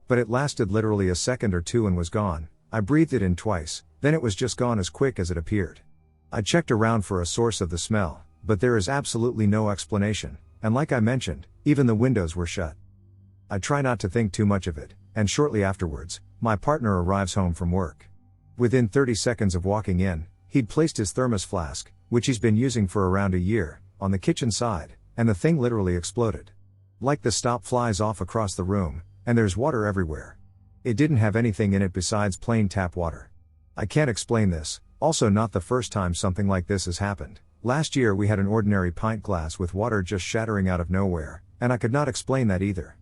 But it lasted literally a second or 2 and was gone. I breathed it in twice, then it was just gone as quick as it appeared. I checked around for a source of the smell, but there is absolutely no explanation, and like I mentioned, even the windows were shut. I try not to think too much of it, and shortly afterwards, my partner arrives home from work. Within 30 seconds of walking in, he'd placed his thermos flask, which he's been using for around a year, on the kitchen side, and the thing literally exploded. Like the stop flies off across the room, and there's water everywhere. It didn't have anything in it besides plain tap water. I can't explain this, also not the first time something like this has happened. Last year we had an ordinary pint glass with water just shattering out of nowhere, and I could not explain that either.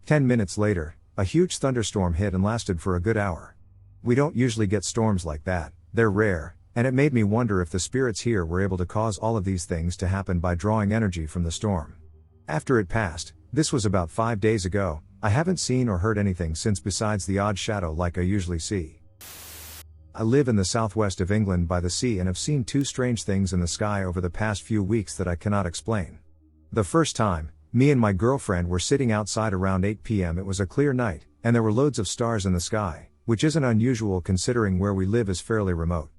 10 minutes later, a huge thunderstorm hit and lasted for a good hour. We don't usually get storms like that, they're rare, and it made me wonder if the spirits here were able to cause all of these things to happen by drawing energy from the storm. After it passed, this was about 5 days ago, I haven't seen or heard anything since besides the odd shadow like I usually see. I live in the southwest of England by the sea and have seen two strange things in the sky over the past few weeks that I cannot explain. The first time, me and my girlfriend were sitting outside around 8 p.m. It was a clear night, and there were loads of stars in the sky, which isn't unusual considering where we live is fairly remote.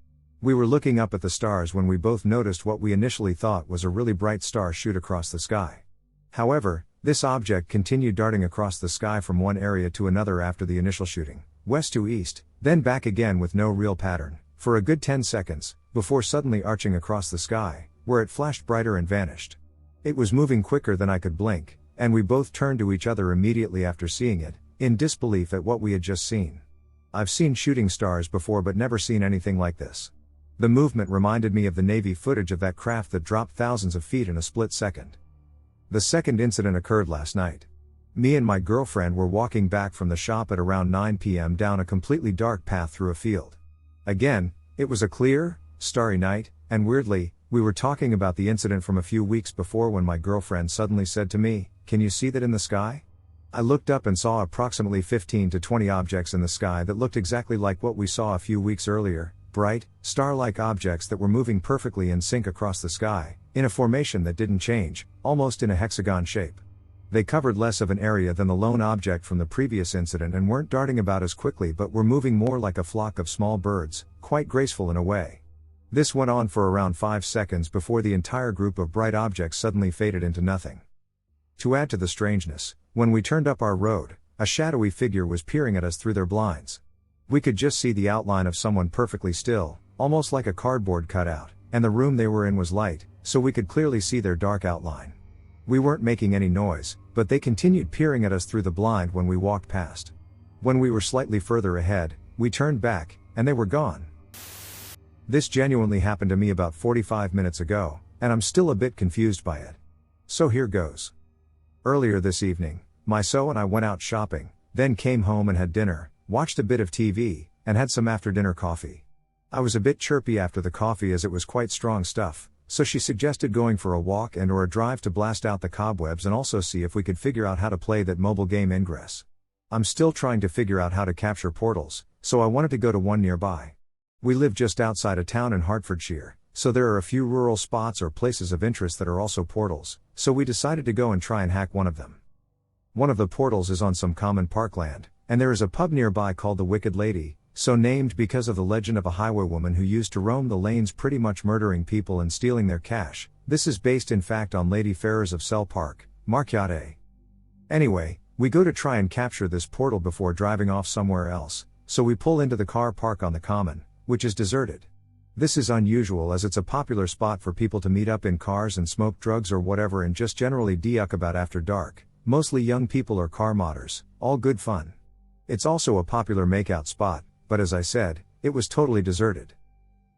We were looking up at the stars when we both noticed what we initially thought was a really bright star shoot across the sky. However, this object continued darting across the sky from one area to another after the initial shooting, west to east, then back again with no real pattern, for a good 10 seconds, before suddenly arching across the sky, where it flashed brighter and vanished. It was moving quicker than I could blink, and we both turned to each other immediately after seeing it, in disbelief at what we had just seen. I've seen shooting stars before but never seen anything like this. The movement reminded me of the Navy footage of that craft that dropped thousands of feet in a split second. The second incident occurred last night. Me and my girlfriend were walking back from the shop at around 9 p.m. down a completely dark path through a field. Again, it was a clear, starry night, and weirdly, we were talking about the incident from a few weeks before when my girlfriend suddenly said to me, "Can you see that in the sky?" I looked up and saw approximately 15 to 20 objects in the sky that looked exactly like what we saw a few weeks earlier, bright, star-like objects that were moving perfectly in sync across the sky, in a formation that didn't change, almost in a hexagon shape. They covered less of an area than the lone object from the previous incident and weren't darting about as quickly but were moving more like a flock of small birds, quite graceful in a way. This went on for around 5 seconds before the entire group of bright objects suddenly faded into nothing. To add to the strangeness, when we turned up our road, a shadowy figure was peering at us through their blinds. We could just see the outline of someone perfectly still, almost like a cardboard cutout, and the room they were in was light, so we could clearly see their dark outline. We weren't making any noise, but they continued peering at us through the blind when we walked past. When we were slightly further ahead, we turned back, and they were gone. This genuinely happened to me about 45 minutes ago, and I'm still a bit confused by it. So here goes. Earlier this evening, my so and I went out shopping, then came home and had dinner, watched a bit of TV, and had some after-dinner coffee. I was a bit chirpy after the coffee as it was quite strong stuff, so she suggested going for a walk and or a drive to blast out the cobwebs and also see if we could figure out how to play that mobile game Ingress. I'm still trying to figure out how to capture portals, so I wanted to go to one nearby. We live just outside a town in Hertfordshire, so there are a few rural spots or places of interest that are also portals, so we decided to go and try and hack one of them. One of the portals is on some common parkland, and there is a pub nearby called the Wicked Lady, so named because of the legend of a highwaywoman who used to roam the lanes pretty much murdering people and stealing their cash. This is based in fact on Lady Ferrers of Sell Park, Markyate. Anyway, we go to try and capture this portal before driving off somewhere else, so we pull into the car park on the common, which is deserted. This is unusual as it's a popular spot for people to meet up in cars and smoke drugs or whatever and just generally de-uck about after dark, mostly young people or car modders, all good fun. It's also a popular makeout spot, but as I said, it was totally deserted.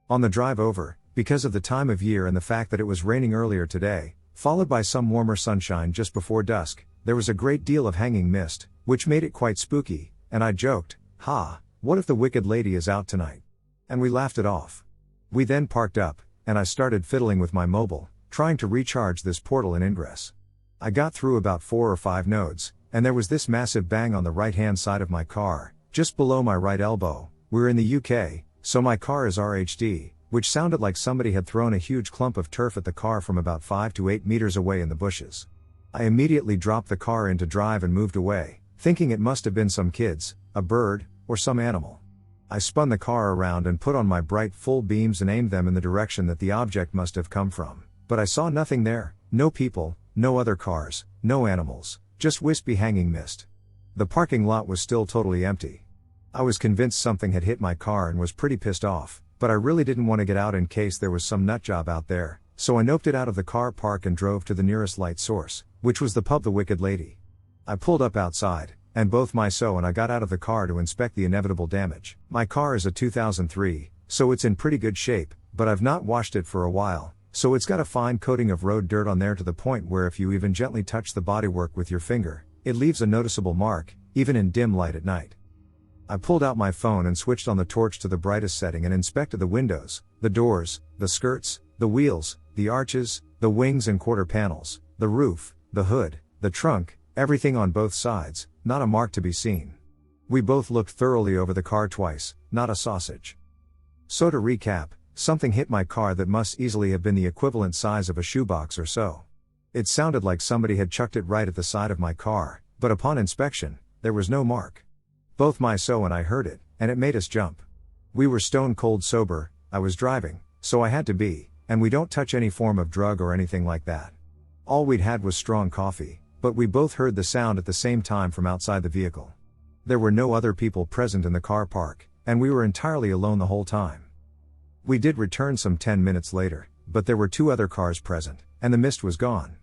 On the drive over, because of the time of year and the fact that it was raining earlier today, followed by some warmer sunshine just before dusk, there was a great deal of hanging mist, which made it quite spooky, and I joked, what if the Wicked Lady is out tonight? And we laughed it off. We then parked up, and I started fiddling with my mobile, trying to recharge this portal in Ingress. I got through about 4 or 5 nodes, and there was this massive bang on the right-hand side of my car, just below my right elbow. We're in the UK, so my car is RHD, which sounded like somebody had thrown a huge clump of turf at the car from about 5 to 8 meters away in the bushes. I immediately dropped the car into drive and moved away, thinking it must have been some kids, a bird, or some animal. I spun the car around and put on my bright full beams and aimed them in the direction that the object must have come from, but I saw nothing there, no people, no other cars, no animals, just wispy hanging mist. The parking lot was still totally empty. I was convinced something had hit my car and was pretty pissed off, but I really didn't want to get out in case there was some nutjob out there, so I noped it out of the car park and drove to the nearest light source, which was the pub The Wicked Lady. I pulled up outside, and both my so and I got out of the car to inspect the inevitable damage. My car is a 2003, so it's in pretty good shape, but I've not washed it for a while, so it's got a fine coating of road dirt on there to the point where if you even gently touch the bodywork with your finger, It leaves a noticeable mark, even in dim light at night. I pulled out my phone and switched on the torch to the brightest setting and inspected the windows, the doors, the skirts, the wheels, the arches, the wings and quarter panels, the roof, the hood, the trunk, everything on both sides, not a mark to be seen. We both looked thoroughly over the car twice, not a sausage. So to recap, something hit my car that must easily have been the equivalent size of a shoebox or so. It sounded like somebody had chucked it right at the side of my car, but upon inspection, there was no mark. Both my so and I heard it, and it made us jump. We were stone cold sober, I was driving, so I had to be, and we don't touch any form of drug or anything like that. All we'd had was strong coffee, but we both heard the sound at the same time from outside the vehicle. There were no other people present in the car park, and we were entirely alone the whole time. We did return some 10 minutes later, but there were 2 other cars present, and the mist was gone.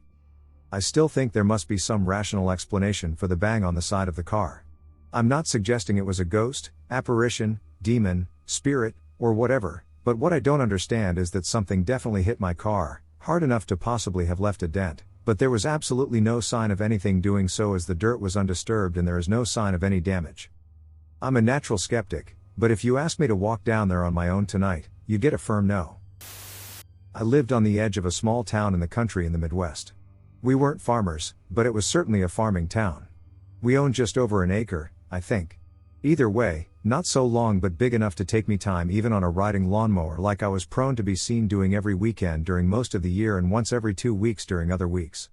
I still think there must be some rational explanation for the bang on the side of the car. I'm not suggesting it was a ghost, apparition, demon, spirit, or whatever, but what I don't understand is that something definitely hit my car, hard enough to possibly have left a dent, but there was absolutely no sign of anything doing so as the dirt was undisturbed and there is no sign of any damage. I'm a natural skeptic, but if you ask me to walk down there on my own tonight, you'd get a firm no. I lived on the edge of a small town in the country in the Midwest. We weren't farmers, but it was certainly a farming town. We owned just over an acre, I think. Either way, not so long but big enough to take me time even on a riding lawnmower like I was prone to be seen doing every weekend during most of the year and once every 2 weeks during other weeks.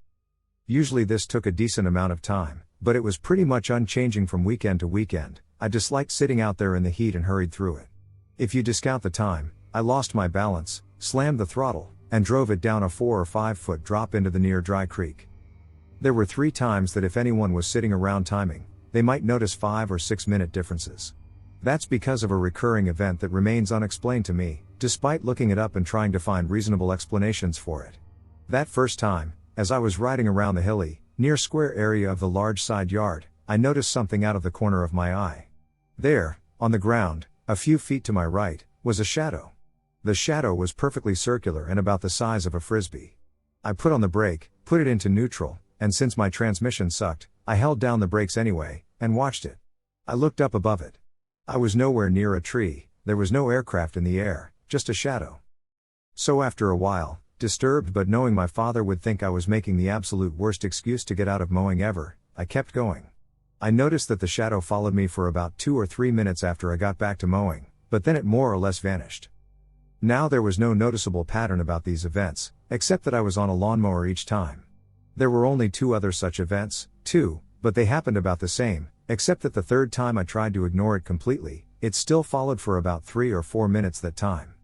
Usually this took a decent amount of time, but it was pretty much unchanging from weekend to weekend. I disliked sitting out there in the heat and hurried through it. If you discount the time, I lost my balance, slammed the throttle, and drove it down a 4 or 5 foot drop into the near dry creek. There were 3 times that if anyone was sitting around timing, they might notice 5 or 6 minute differences. That's because of a recurring event that remains unexplained to me, despite looking it up and trying to find reasonable explanations for it. That first time, as I was riding around the hilly, near square area of the large side yard, I noticed something out of the corner of my eye. There, on the ground, a few feet to my right, was a shadow. The shadow was perfectly circular and about the size of a frisbee. I put on the brake, put it into neutral, and since my transmission sucked, I held down the brakes anyway, and watched it. I looked up above it. I was nowhere near a tree, there was no aircraft in the air, just a shadow. So after a while, disturbed but knowing my father would think I was making the absolute worst excuse to get out of mowing ever, I kept going. I noticed that the shadow followed me for about 2 or 3 minutes after I got back to mowing, but then it more or less vanished. Now there was no noticeable pattern about these events, except that I was on a lawnmower each time. There were only 2 other such events, but they happened about the same, except that the third time I tried to ignore it completely, it still followed for about 3 or 4 minutes that time.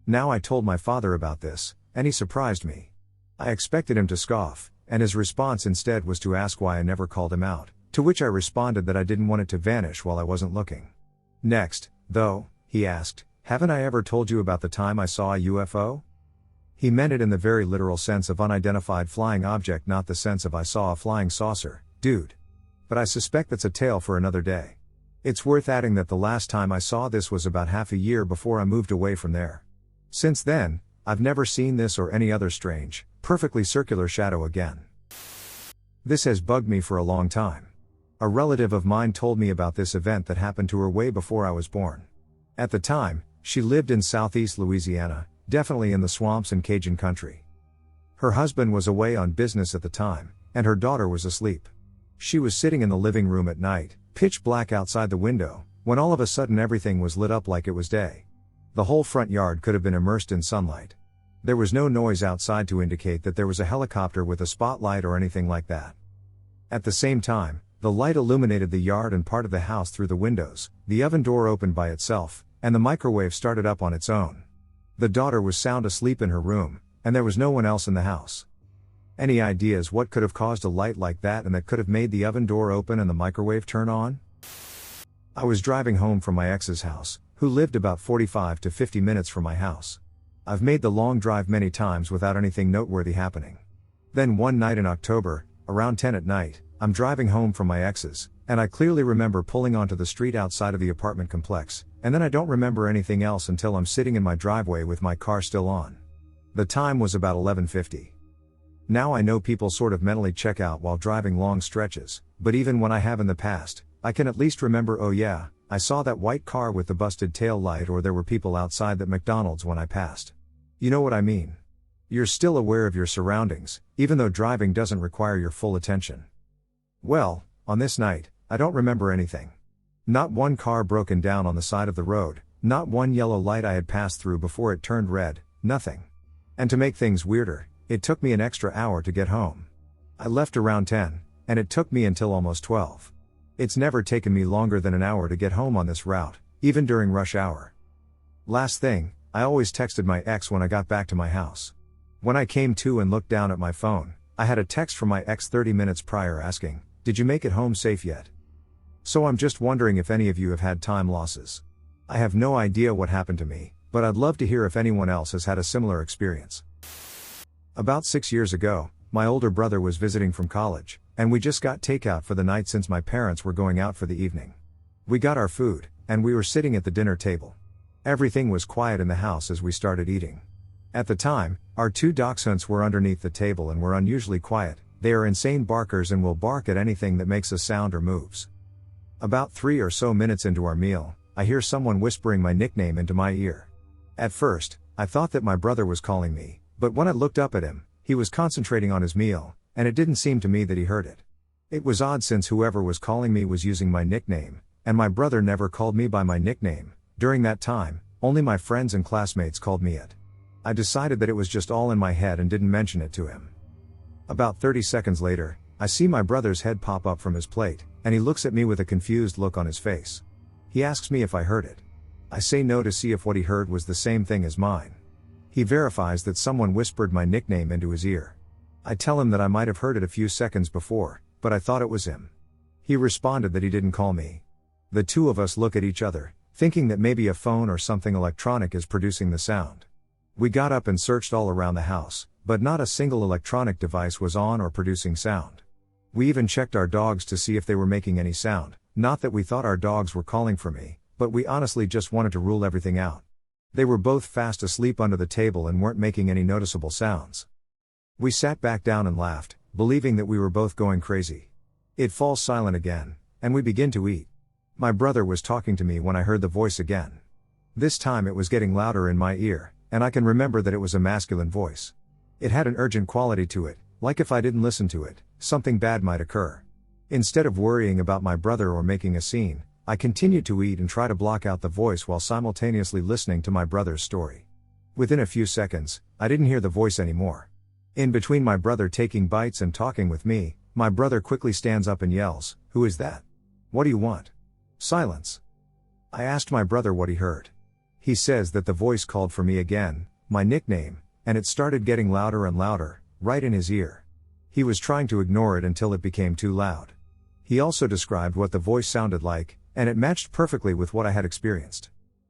Now I told my father about this, and he surprised me. I expected him to scoff, and his response instead was to ask why I never called him out, to which I responded that I didn't want it to vanish while I wasn't looking. Next, though, he asked, "Haven't I ever told you about the time I saw a UFO?" He meant it in the very literal sense of unidentified flying object, not the sense of I saw a flying saucer, dude. But I suspect that's a tale for another day. It's worth adding that the last time I saw this was about half a year before I moved away from there. Since then, I've never seen this or any other strange, perfectly circular shadow again. This has bugged me for a long time. A relative of mine told me about this event that happened to her way before I was born. At the time, she lived in southeast Louisiana, definitely in the swamps and Cajun country. Her husband was away on business at the time, and her daughter was asleep. She was sitting in the living room at night, pitch black outside the window, when all of a sudden everything was lit up like it was day. The whole front yard could have been immersed in sunlight. There was no noise outside to indicate that there was a helicopter with a spotlight or anything like that. At the same time, the light illuminated the yard and part of the house through the windows, the oven door opened by itself, and the microwave started up on its own. The daughter was sound asleep in her room, and there was no one else in the house. Any ideas what could have caused a light like that and that could have made the oven door open and the microwave turn on? I was driving home from my ex's house, who lived about 45 to 50 minutes from my house. I've made the long drive many times without anything noteworthy happening. Then one night in October, around 10 at night, I'm driving home from my ex's, and I clearly remember pulling onto the street outside of the apartment complex, and then I don't remember anything else until I'm sitting in my driveway with my car still on. The time was about 11:50. Now I know people sort of mentally check out while driving long stretches, but even when I have in the past, I can at least remember, oh yeah, I saw that white car with the busted tail light, or there were people outside that McDonald's when I passed. You know what I mean? You're still aware of your surroundings, even though driving doesn't require your full attention. Well, on this night, I don't remember anything. Not one car broken down on the side of the road, not one yellow light I had passed through before it turned red, nothing. And to make things weirder, it took me an extra hour to get home. I left around 10, and it took me until almost 12. It's never taken me longer than an hour to get home on this route, even during rush hour. Last thing, I always texted my ex when I got back to my house. When I came to and looked down at my phone, I had a text from my ex 30 minutes prior asking, "Did you make it home safe yet?" So I'm just wondering if any of you have had time losses. I have no idea what happened to me, but I'd love to hear if anyone else has had a similar experience. About 6 years ago, my older brother was visiting from college, and we just got takeout for the night since my parents were going out for the evening. We got our food, and we were sitting at the dinner table. Everything was quiet in the house as we started eating. At the time, our 2 dachshunds were underneath the table and were unusually quiet. They are insane barkers and will bark at anything that makes a sound or moves. About 3 or so minutes into our meal, I hear someone whispering my nickname into my ear. At first, I thought that my brother was calling me, but when I looked up at him, he was concentrating on his meal, and it didn't seem to me that he heard it. It was odd since whoever was calling me was using my nickname, and my brother never called me by my nickname. During that time, only my friends and classmates called me it. I decided that it was just all in my head and didn't mention it to him. About 30 seconds later, I see my brother's head pop up from his plate, and he looks at me with a confused look on his face. He asks me if I heard it. I say no to see if what he heard was the same thing as mine. He verifies that someone whispered my nickname into his ear. I tell him that I might have heard it a few seconds before, but I thought it was him. He responded that he didn't call me. The two of us look at each other, thinking that maybe a phone or something electronic is producing the sound. We got up and searched all around the house, but not a single electronic device was on or producing sound. We even checked our dogs to see if they were making any sound, not that we thought our dogs were calling for me, but we honestly just wanted to rule everything out. They were both fast asleep under the table and weren't making any noticeable sounds. We sat back down and laughed, believing that we were both going crazy. It falls silent again, and we begin to eat. My brother was talking to me when I heard the voice again. This time it was getting louder in my ear, and I can remember that it was a masculine voice. It had an urgent quality to it, like if I didn't listen to it, something bad might occur. Instead of worrying about my brother or making a scene, I continued to eat and try to block out the voice while simultaneously listening to my brother's story. Within a few seconds, I didn't hear the voice anymore. In between my brother taking bites and talking with me, my brother quickly stands up and yells, "Who is that? What do you want?" Silence. I asked my brother what he heard. He says that the voice called for me again, my nickname, and it started getting louder and louder, right in his ear. He was trying to ignore it until it became too loud. He also described what the voice sounded like, and it matched perfectly with what I had experienced.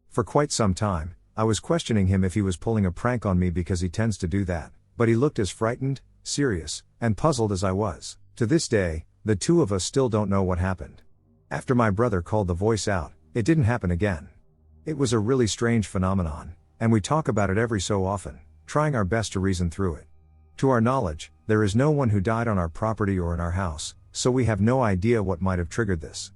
For quite some time, I was questioning him if he was pulling a prank on me because he tends to do that, but he looked as frightened, serious, and puzzled as I was. To this day, the two of us still don't know what happened. After my brother called the voice out, it didn't happen again. It was a really strange phenomenon, and we talk about it every so often, trying our best to reason through it. To our knowledge, there is no one who died on our property or in our house, so we have no idea what might have triggered this.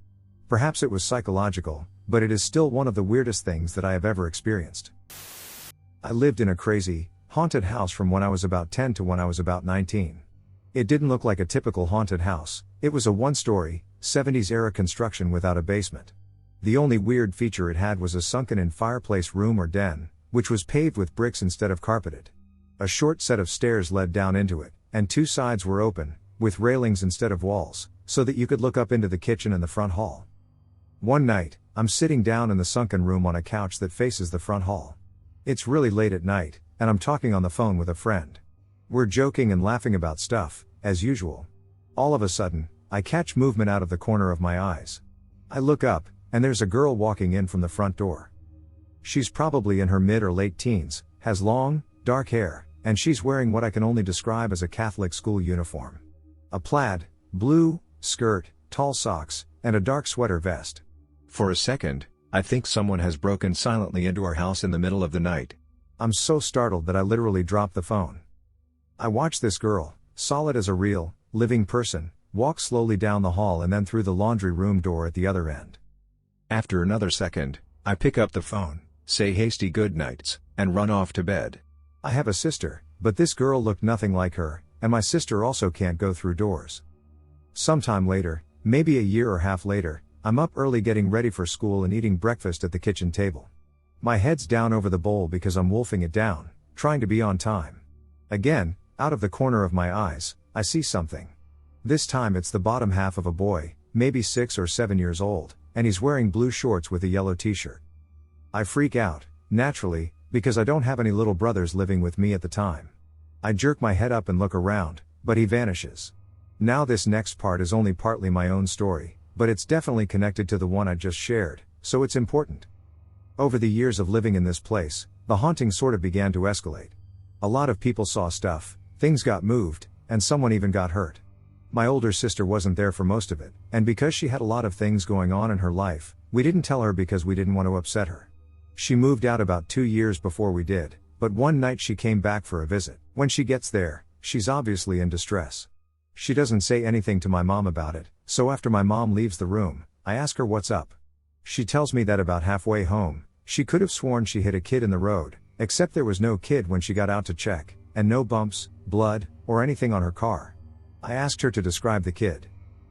Perhaps it was psychological, but it is still one of the weirdest things that I have ever experienced. I lived in a crazy, haunted house from when I was about 10 to when I was about 19. It didn't look like a typical haunted house. It was a one-story, 70s-era construction without a basement. The only weird feature it had was a sunken-in fireplace room or den, which was paved with bricks instead of carpeted. A short set of stairs led down into it, and 2 sides were open, with railings instead of walls, so that you could look up into the kitchen and the front hall. One night, I'm sitting down in the sunken room on a couch that faces the front hall. It's really late at night, and I'm talking on the phone with a friend. We're joking and laughing about stuff, as usual. All of a sudden, I catch movement out of the corner of my eyes. I look up, and there's a girl walking in from the front door. She's probably in her mid or late teens, has long, dark hair, and she's wearing what I can only describe as a Catholic school uniform. A plaid, blue, skirt, tall socks, and a dark sweater vest. For a second, I think someone has broken silently into our house in the middle of the night. I'm so startled that I literally dropped the phone. I watch this girl, solid as a real, living person, walk slowly down the hall and then through the laundry room door at the other end. After another second, I pick up the phone, say hasty good nights, and run off to bed. I have a sister, but this girl looked nothing like her, and my sister also can't go through doors. Sometime later, maybe a year or half later, I'm up early getting ready for school and eating breakfast at the kitchen table. My head's down over the bowl because I'm wolfing it down, trying to be on time. Again, out of the corner of my eyes, I see something. This time it's the bottom half of a boy, maybe 6 or 7 years old, and he's wearing blue shorts with a yellow t-shirt. I freak out, naturally, because I don't have any little brothers living with me at the time. I jerk my head up and look around, but he vanishes. Now this next part is only partly my own story, but it's definitely connected to the one I just shared, so it's important. Over the years of living in this place, the haunting sort of began to escalate. A lot of people saw stuff, things got moved, and someone even got hurt. My older sister wasn't there for most of it, and because she had a lot of things going on in her life, we didn't tell her because we didn't want to upset her. She moved out about 2 years before we did, but one night she came back for a visit. When she gets there, she's obviously in distress. She doesn't say anything to my mom about it, so after my mom leaves the room, I ask her what's up. She tells me that about halfway home, she could have sworn she hit a kid in the road, except there was no kid when she got out to check, and no bumps, blood, or anything on her car. I asked her to describe the kid.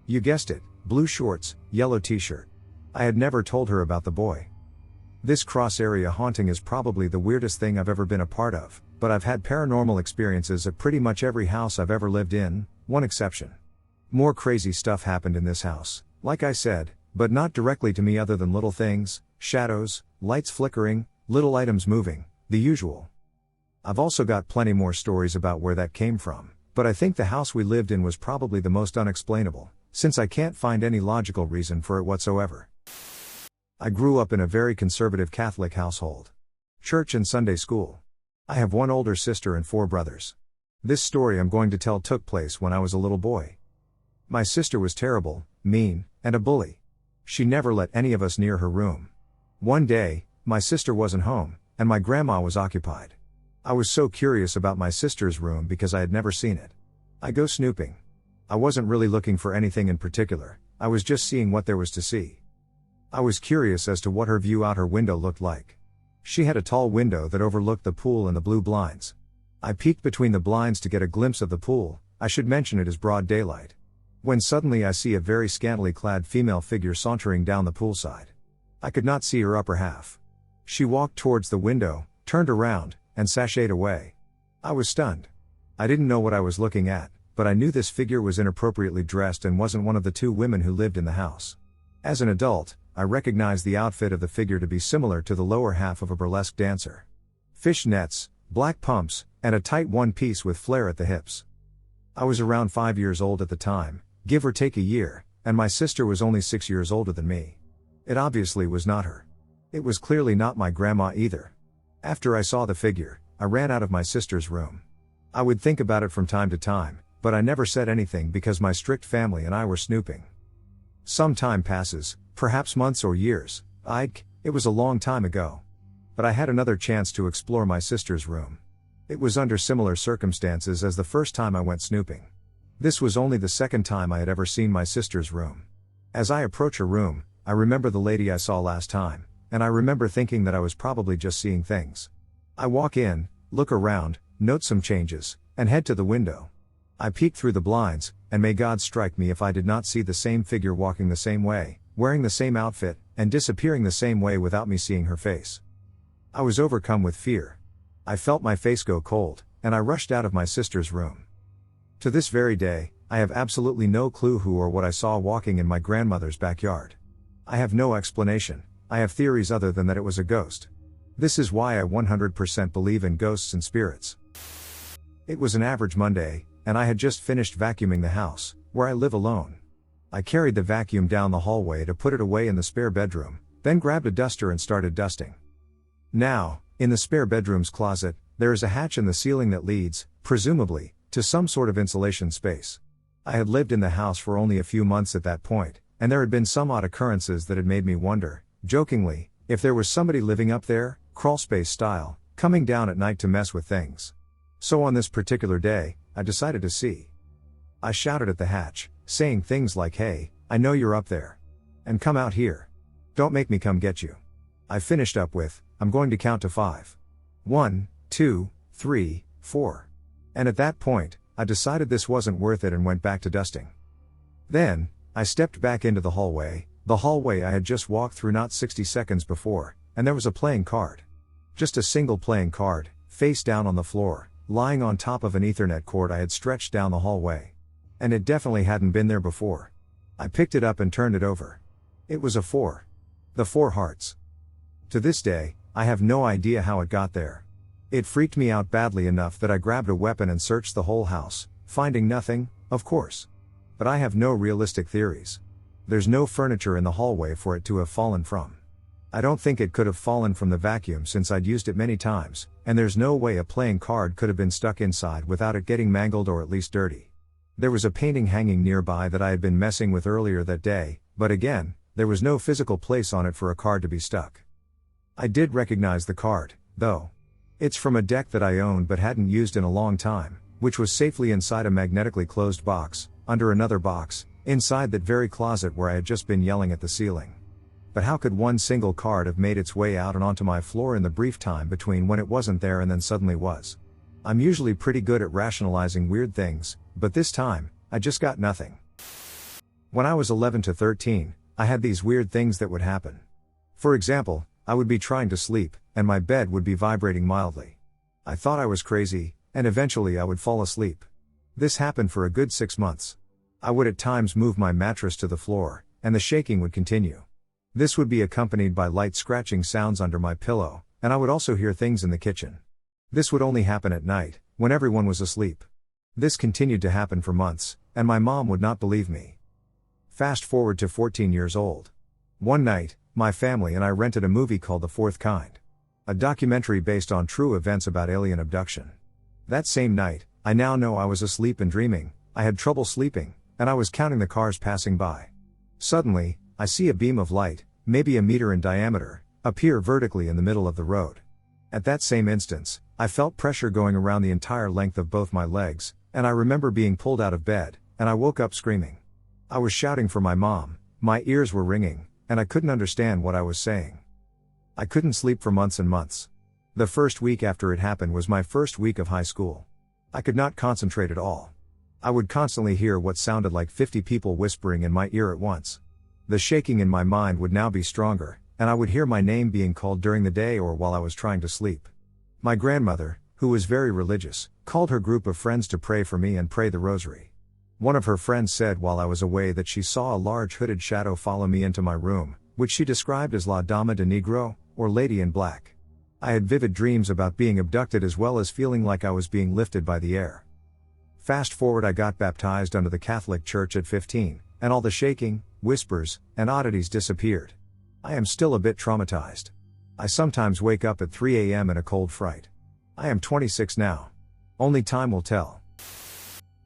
You guessed it, blue shorts, yellow t-shirt. I had never told her about the boy. This cross-area haunting is probably the weirdest thing I've ever been a part of, but I've had paranormal experiences at pretty much every house I've ever lived in, one exception. More crazy stuff happened in this house, like I said, but not directly to me other than little things, shadows, lights flickering, little items moving, the usual. I've also got plenty more stories about where that came from, but I think the house we lived in was probably the most unexplainable, since I can't find any logical reason for it whatsoever. I grew up in a very conservative Catholic household. Church and Sunday school. I have one older sister and 4 brothers. This story I'm going to tell took place when I was a little boy. My sister was terrible, mean, and a bully. She never let any of us near her room. One day, my sister wasn't home, and my grandma was occupied. I was so curious about my sister's room because I had never seen it. I go snooping. I wasn't really looking for anything in particular, I was just seeing what there was to see. I was curious as to what her view out her window looked like. She had a tall window that overlooked the pool and the blue blinds. I peeked between the blinds to get a glimpse of the pool. I should mention it is broad daylight. When suddenly I see a very scantily clad female figure sauntering down the poolside. I could not see her upper half. She walked towards the window, turned around, and sashayed away. I was stunned. I didn't know what I was looking at, but I knew this figure was inappropriately dressed and wasn't one of the 2 women who lived in the house. As an adult, I recognized the outfit of the figure to be similar to the lower half of a burlesque dancer. Fish nets, black pumps, and a tight one-piece with flare at the hips. I was around 5 years old at the time, give or take a year, and my sister was only 6 years older than me. It obviously was not her. It was clearly not my grandma either. After I saw the figure, I ran out of my sister's room. I would think about it from time to time, but I never said anything because my strict family and I were snooping. Some time passes, perhaps months or years. It was a long time ago. But I had another chance to explore my sister's room. It was under similar circumstances as the first time I went snooping. This was only the second time I had ever seen my sister's room. As I approach her room, I remember the lady I saw last time, and I remember thinking that I was probably just seeing things. I walk in, look around, note some changes, and head to the window. I peek through the blinds, and may God strike me if I did not see the same figure walking the same way, wearing the same outfit, and disappearing the same way without me seeing her face. I was overcome with fear. I felt my face go cold, and I rushed out of my sister's room. To this very day, I have absolutely no clue who or what I saw walking in my grandmother's backyard. I have no explanation. I have theories other than that it was a ghost. This is why I 100% believe in ghosts and spirits. It was an average Monday, and I had just finished vacuuming the house, where I live alone. I carried the vacuum down the hallway to put it away in the spare bedroom, then grabbed a duster and started dusting. Now, in the spare bedroom's closet, there is a hatch in the ceiling that leads, presumably, to some sort of insulation space. I had lived in the house for only a few months at that point, and there had been some odd occurrences that had made me wonder, jokingly, if there was somebody living up there, crawlspace style, coming down at night to mess with things. So on this particular day, I decided to see. I shouted at the hatch, saying things like, "Hey, I know you're up there. And come out here. Don't make me come get you." I finished up with, "I'm going to count to 5. 1, 2, 3, 4. And at that point, I decided this wasn't worth it and went back to dusting. Then, I stepped back into the hallway I had just walked through not 60 seconds before, and there was a playing card. Just a single playing card, face down on the floor, lying on top of an Ethernet cord I had stretched down the hallway. And it definitely hadn't been there before. I picked it up and turned it over. It was a 4. The 4 hearts. To this day, I have no idea how it got there. It freaked me out badly enough that I grabbed a weapon and searched the whole house, finding nothing, of course. But I have no realistic theories. There's no furniture in the hallway for it to have fallen from. I don't think it could have fallen from the vacuum since I'd used it many times, and there's no way a playing card could have been stuck inside without it getting mangled or at least dirty. There was a painting hanging nearby that I had been messing with earlier that day, but again, there was no physical place on it for a card to be stuck. I did recognize the card, though. It's from a deck that I owned but hadn't used in a long time, which was safely inside a magnetically closed box, under another box, inside that very closet where I had just been yelling at the ceiling. But how could one single card have made its way out and onto my floor in the brief time between when it wasn't there and then suddenly was? I'm usually pretty good at rationalizing weird things, but this time, I just got nothing. When I was 11 to 13, I had these weird things that would happen. For example, I would be trying to sleep, and my bed would be vibrating mildly. I thought I was crazy, and eventually I would fall asleep. This happened for a good 6 months. I would at times move my mattress to the floor, and the shaking would continue. This would be accompanied by light scratching sounds under my pillow, and I would also hear things in the kitchen. This would only happen at night, when everyone was asleep. This continued to happen for months, and my mom would not believe me. Fast forward to 14 years old. One night, my family and I rented a movie called The Fourth Kind. A documentary based on true events about alien abduction. That same night, I now know I was asleep and dreaming, I had trouble sleeping, and I was counting the cars passing by. Suddenly, I see a beam of light, maybe a meter in diameter, appear vertically in the middle of the road. At that same instance, I felt pressure going around the entire length of both my legs, and I remember being pulled out of bed, and I woke up screaming. I was shouting for my mom, my ears were ringing, and I couldn't understand what I was saying. I couldn't sleep for months and months. The first week after it happened was my first week of high school. I could not concentrate at all. I would constantly hear what sounded like 50 people whispering in my ear at once. The shaking in my mind would now be stronger, and I would hear my name being called during the day or while I was trying to sleep. My grandmother, who was very religious, called her group of friends to pray for me and pray the rosary. One of her friends said while I was away that she saw a large hooded shadow follow me into my room, which she described as La Dama de Negro, or Lady in Black. I had vivid dreams about being abducted as well as feeling like I was being lifted by the air. Fast forward, I got baptized under the Catholic Church at 15, and all the shaking, whispers, and oddities disappeared. I am still a bit traumatized. I sometimes wake up at 3 a.m. in a cold fright. I am 26 now. Only time will tell.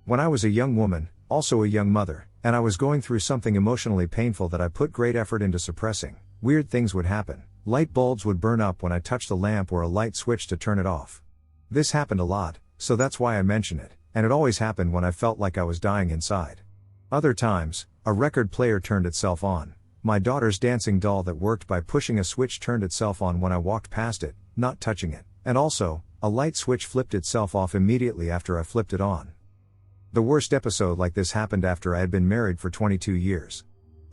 When I was a young woman, also a young mother, and I was going through something emotionally painful that I put great effort into suppressing, weird things would happen. Light bulbs would burn up when I touched a lamp or a light switch to turn it off. This happened a lot, so that's why I mention it, and it always happened when I felt like I was dying inside. Other times, a record player turned itself on. My daughter's dancing doll that worked by pushing a switch turned itself on when I walked past it, not touching it, and also, a light switch flipped itself off immediately after I flipped it on. The worst episode like this happened after I had been married for 22 years.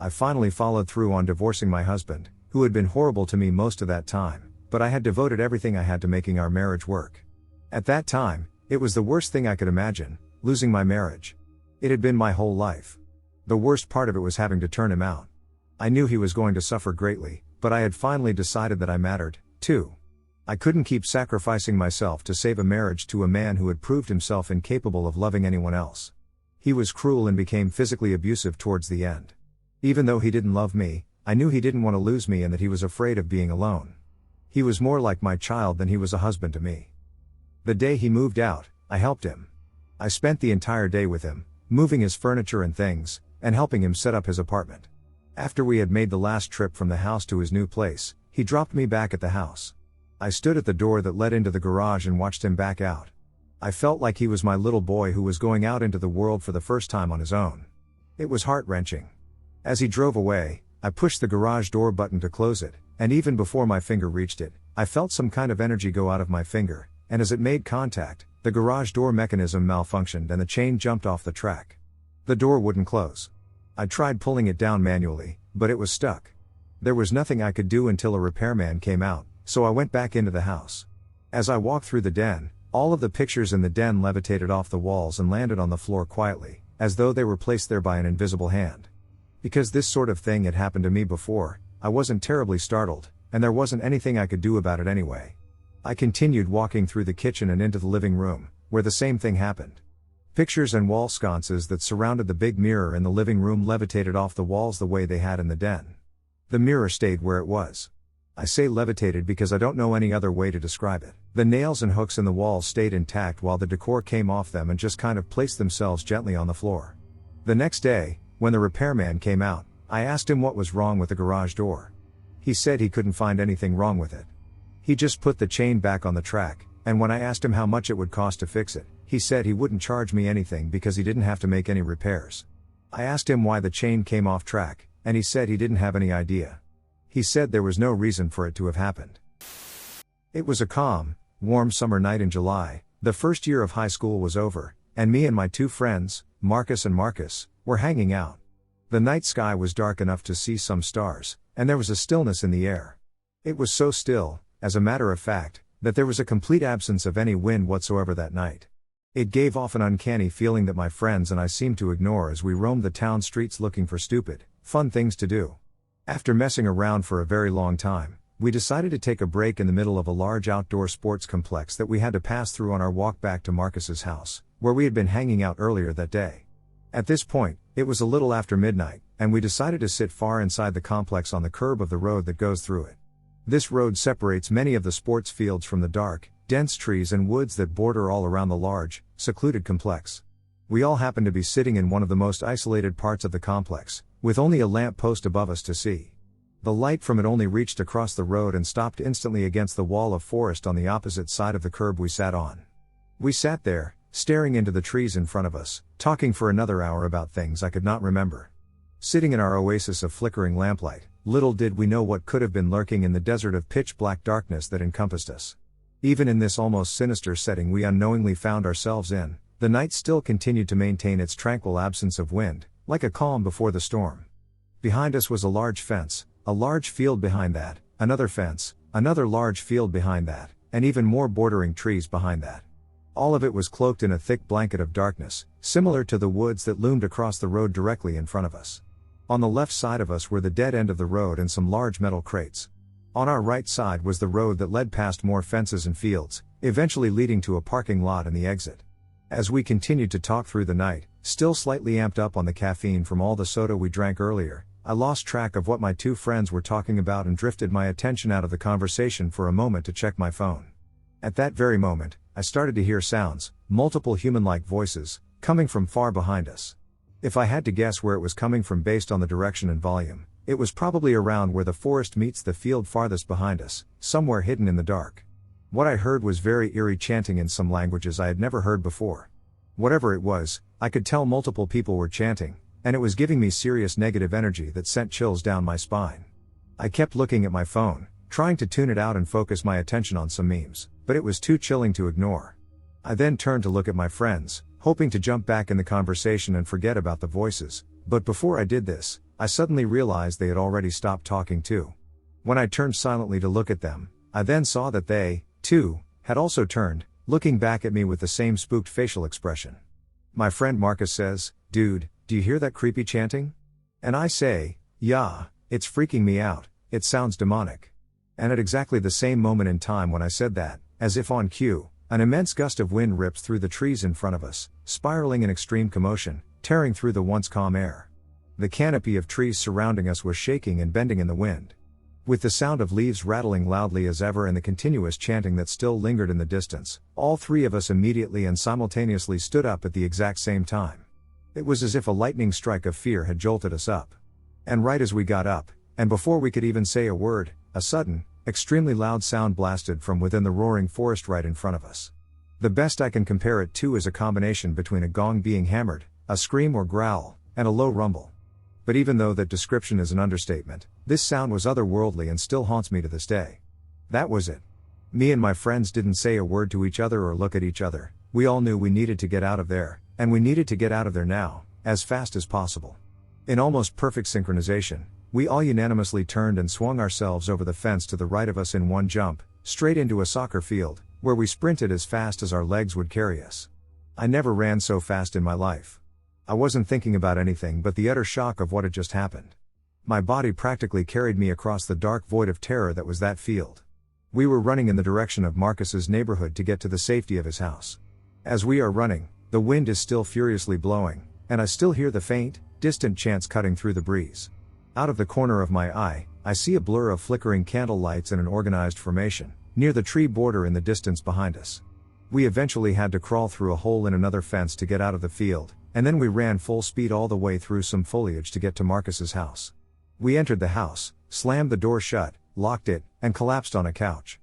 I finally followed through on divorcing my husband, who had been horrible to me most of that time, but I had devoted everything I had to making our marriage work. At that time, it was the worst thing I could imagine, losing my marriage. It had been my whole life. The worst part of it was having to turn him out. I knew he was going to suffer greatly, but I had finally decided that I mattered, too. I couldn't keep sacrificing myself to save a marriage to a man who had proved himself incapable of loving anyone else. He was cruel and became physically abusive towards the end. Even though he didn't love me, I knew he didn't want to lose me and that he was afraid of being alone. He was more like my child than he was a husband to me. The day he moved out, I helped him. I spent the entire day with him, moving his furniture and things, and helping him set up his apartment. After we had made the last trip from the house to his new place, he dropped me back at the house. I stood at the door that led into the garage and watched him back out. I felt like he was my little boy who was going out into the world for the first time on his own. It was heart-wrenching. As he drove away, I pushed the garage door button to close it, and even before my finger reached it, I felt some kind of energy go out of my finger, and as it made contact, the garage door mechanism malfunctioned and the chain jumped off the track. The door wouldn't close. I tried pulling it down manually, but it was stuck. There was nothing I could do until a repairman came out, so I went back into the house. As I walked through the den, all of the pictures in the den levitated off the walls and landed on the floor quietly, as though they were placed there by an invisible hand. Because this sort of thing had happened to me before, I wasn't terribly startled, and there wasn't anything I could do about it anyway. I continued walking through the kitchen and into the living room, where the same thing happened. Pictures and wall sconces that surrounded the big mirror in the living room levitated off the walls the way they had in the den. The mirror stayed where it was. I say levitated because I don't know any other way to describe it. The nails and hooks in the walls stayed intact while the decor came off them and just kind of placed themselves gently on the floor. The next day, when the repairman came out, I asked him what was wrong with the garage door. He said he couldn't find anything wrong with it. He just put the chain back on the track, and when I asked him how much it would cost to fix it, he said he wouldn't charge me anything because he didn't have to make any repairs. I asked him why the chain came off track, and he said he didn't have any idea. He said there was no reason for it to have happened. It was a calm, warm summer night in July. The first year of high school was over, and me and my two friends, Marcus and Marcus, were hanging out. The night sky was dark enough to see some stars, and there was a stillness in the air. It was so still, as a matter of fact, that there was a complete absence of any wind whatsoever that night. It gave off an uncanny feeling that my friends and I seemed to ignore as we roamed the town streets looking for stupid, fun things to do. After messing around for a very long time, we decided to take a break in the middle of a large outdoor sports complex that we had to pass through on our walk back to Marcus's house, where we had been hanging out earlier that day. At this point, it was a little after midnight, and we decided to sit far inside the complex on the curb of the road that goes through it. This road separates many of the sports fields from the dark, dense trees and woods that border all around the large, secluded complex. We all happened to be sitting in one of the most isolated parts of the complex, with only a lamp post above us to see. The light from it only reached across the road and stopped instantly against the wall of forest on the opposite side of the curb we sat on. We sat there, staring into the trees in front of us, talking for another hour about things I could not remember. Sitting in our oasis of flickering lamplight, little did we know what could have been lurking in the desert of pitch-black darkness that encompassed us. Even in this almost sinister setting we unknowingly found ourselves in, the night still continued to maintain its tranquil absence of wind, like a calm before the storm. Behind us was a large fence, a large field behind that, another fence, another large field behind that, and even more bordering trees behind that. All of it was cloaked in a thick blanket of darkness, similar to the woods that loomed across the road directly in front of us. On the left side of us were the dead end of the road and some large metal crates. On our right side was the road that led past more fences and fields, eventually leading to a parking lot and the exit. As we continued to talk through the night, still slightly amped up on the caffeine from all the soda we drank earlier, I lost track of what my two friends were talking about and drifted my attention out of the conversation for a moment to check my phone. At that very moment, I started to hear sounds, multiple human-like voices, coming from far behind us. If I had to guess where it was coming from based on the direction and volume, it was probably around where the forest meets the field farthest behind us, somewhere hidden in the dark. What I heard was very eerie chanting in some languages I had never heard before. Whatever it was, I could tell multiple people were chanting, and it was giving me serious negative energy that sent chills down my spine. I kept looking at my phone, trying to tune it out and focus my attention on some memes, but it was too chilling to ignore. I then turned to look at my friends, hoping to jump back in the conversation and forget about the voices, but before I did this, I suddenly realized they had already stopped talking too. When I turned silently to look at them, I then saw that they, too, had also turned, looking back at me with the same spooked facial expression. My friend Marcus says, "Dude, do you hear that creepy chanting?" And I say, "Yeah, it's freaking me out, it sounds demonic." And at exactly the same moment in time when I said that, as if on cue, an immense gust of wind rips through the trees in front of us, spiraling in extreme commotion, tearing through the once calm air. The canopy of trees surrounding us was shaking and bending in the wind. With the sound of leaves rattling loudly as ever and the continuous chanting that still lingered in the distance, all three of us immediately and simultaneously stood up at the exact same time. It was as if a lightning strike of fear had jolted us up. And right as we got up, and before we could even say a word, a sudden, extremely loud sound blasted from within the roaring forest right in front of us. The best I can compare it to is a combination between a gong being hammered, a scream or growl, and a low rumble. But even though that description is an understatement, this sound was otherworldly and still haunts me to this day. That was it. Me and my friends didn't say a word to each other or look at each other. We all knew we needed to get out of there, and we needed to get out of there now, as fast as possible. In almost perfect synchronization, we all unanimously turned and swung ourselves over the fence to the right of us in one jump, straight into a soccer field, where we sprinted as fast as our legs would carry us. I never ran so fast in my life. I wasn't thinking about anything but the utter shock of what had just happened. My body practically carried me across the dark void of terror that was that field. We were running in the direction of Marcus's neighborhood to get to the safety of his house. As we are running, the wind is still furiously blowing, and I still hear the faint, distant chants cutting through the breeze. Out of the corner of my eye, I see a blur of flickering candle lights in an organized formation, near the tree border in the distance behind us. We eventually had to crawl through a hole in another fence to get out of the field, and then we ran full speed all the way through some foliage to get to Marcus's house. We entered the house, slammed the door shut, locked it, and collapsed on a couch.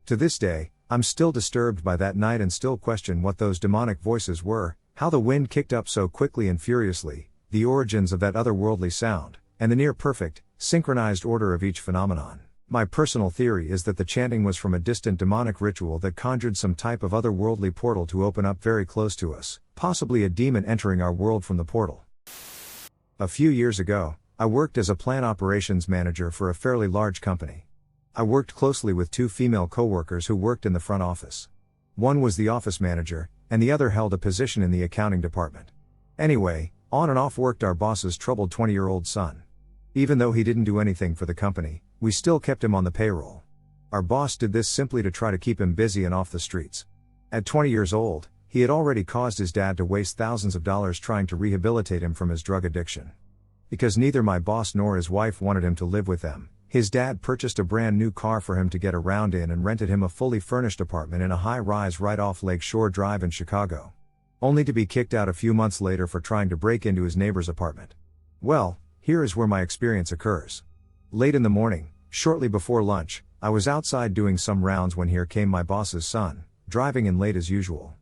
To this day, I'm still disturbed by that night and still question what those demonic voices were, how the wind kicked up so quickly and furiously, the origins of that otherworldly sound, and the near-perfect, synchronized order of each phenomenon. My personal theory is that the chanting was from a distant demonic ritual that conjured some type of otherworldly portal to open up very close to us, possibly a demon entering our world from the portal. A few years ago, I worked as a plant operations manager for a fairly large company. I worked closely with two female coworkers who worked in the front office. One was the office manager, and the other held a position in the accounting department. Anyway, on and off worked our boss's troubled 20-year-old son. Even though he didn't do anything for the company, we still kept him on the payroll. Our boss did this simply to try to keep him busy and off the streets. At 20 years old, he had already caused his dad to waste thousands of dollars trying to rehabilitate him from his drug addiction. Because neither my boss nor his wife wanted him to live with them, his dad purchased a brand new car for him to get around in and rented him a fully furnished apartment in a high-rise right off Lake Shore Drive in Chicago. Only to be kicked out a few months later for trying to break into his neighbor's apartment. Well, here is where my experience occurs. Late in the morning, shortly before lunch, I was outside doing some rounds when here came my boss's son, driving in late as usual.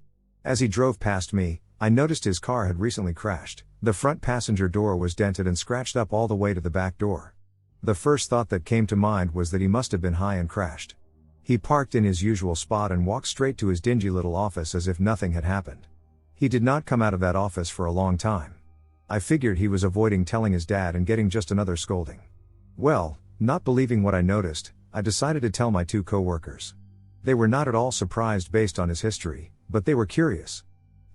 As he drove past me, I noticed his car had recently crashed. The front passenger door was dented and scratched up all the way to the back door. The first thought that came to mind was that he must have been high and crashed. He parked in his usual spot and walked straight to his dingy little office as if nothing had happened. He did not come out of that office for a long time. I figured he was avoiding telling his dad and getting just another scolding. Well, not believing what I noticed, I decided to tell my two coworkers. They were not at all surprised based on his history, but they were curious.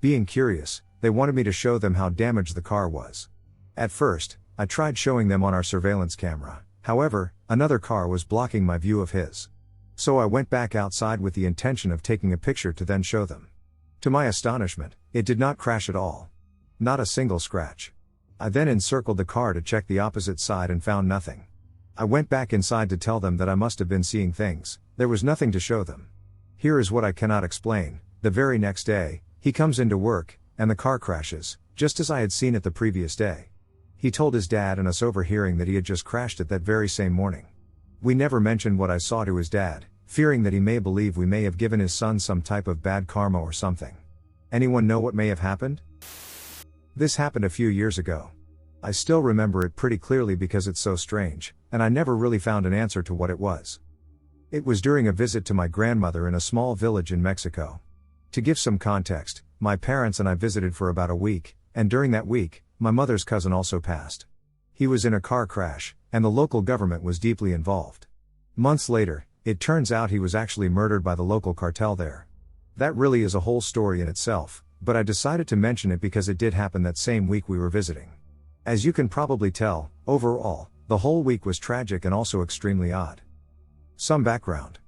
Being curious, they wanted me to show them how damaged the car was. At first, I tried showing them on our surveillance camera. However, another car was blocking my view of his. So I went back outside with the intention of taking a picture to then show them. To my astonishment, it did not crash at all. Not a single scratch. I then encircled the car to check the opposite side and found nothing. I went back inside to tell them that I must have been seeing things. There was nothing to show them. Here is what I cannot explain. The very next day, he comes into work, and the car crashes, just as I had seen it the previous day. He told his dad and us overhearing that he had just crashed it that very same morning. We never mentioned what I saw to his dad, fearing that he may believe we may have given his son some type of bad karma or something. Anyone know what may have happened? This happened a few years ago. I still remember it pretty clearly because it's so strange, and I never really found an answer to what it was. It was during a visit to my grandmother in a small village in Mexico. To give some context, my parents and I visited for about a week, and during that week, my mother's cousin also passed. He was in a car crash, and the local government was deeply involved. Months later, it turns out he was actually murdered by the local cartel there. That really is a whole story in itself, but I decided to mention it because it did happen that same week we were visiting. As you can probably tell, overall, the whole week was tragic and also extremely odd. Some background.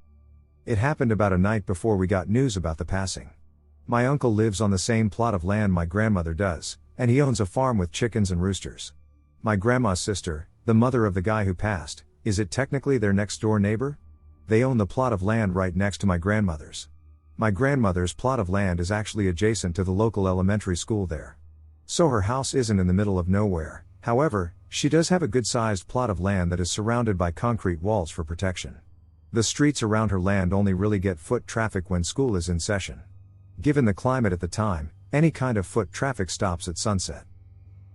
It happened about a night before we got news about the passing. My uncle lives on the same plot of land my grandmother does, and he owns a farm with chickens and roosters. My grandma's sister, the mother of the guy who passed, is it technically their next door neighbor? They own the plot of land right next to my grandmother's. My grandmother's plot of land is actually adjacent to the local elementary school there. So her house isn't in the middle of nowhere. However, she does have a good-sized plot of land that is surrounded by concrete walls for protection. The streets around her land only really get foot traffic when school is in session. Given the climate at the time, any kind of foot traffic stops at sunset.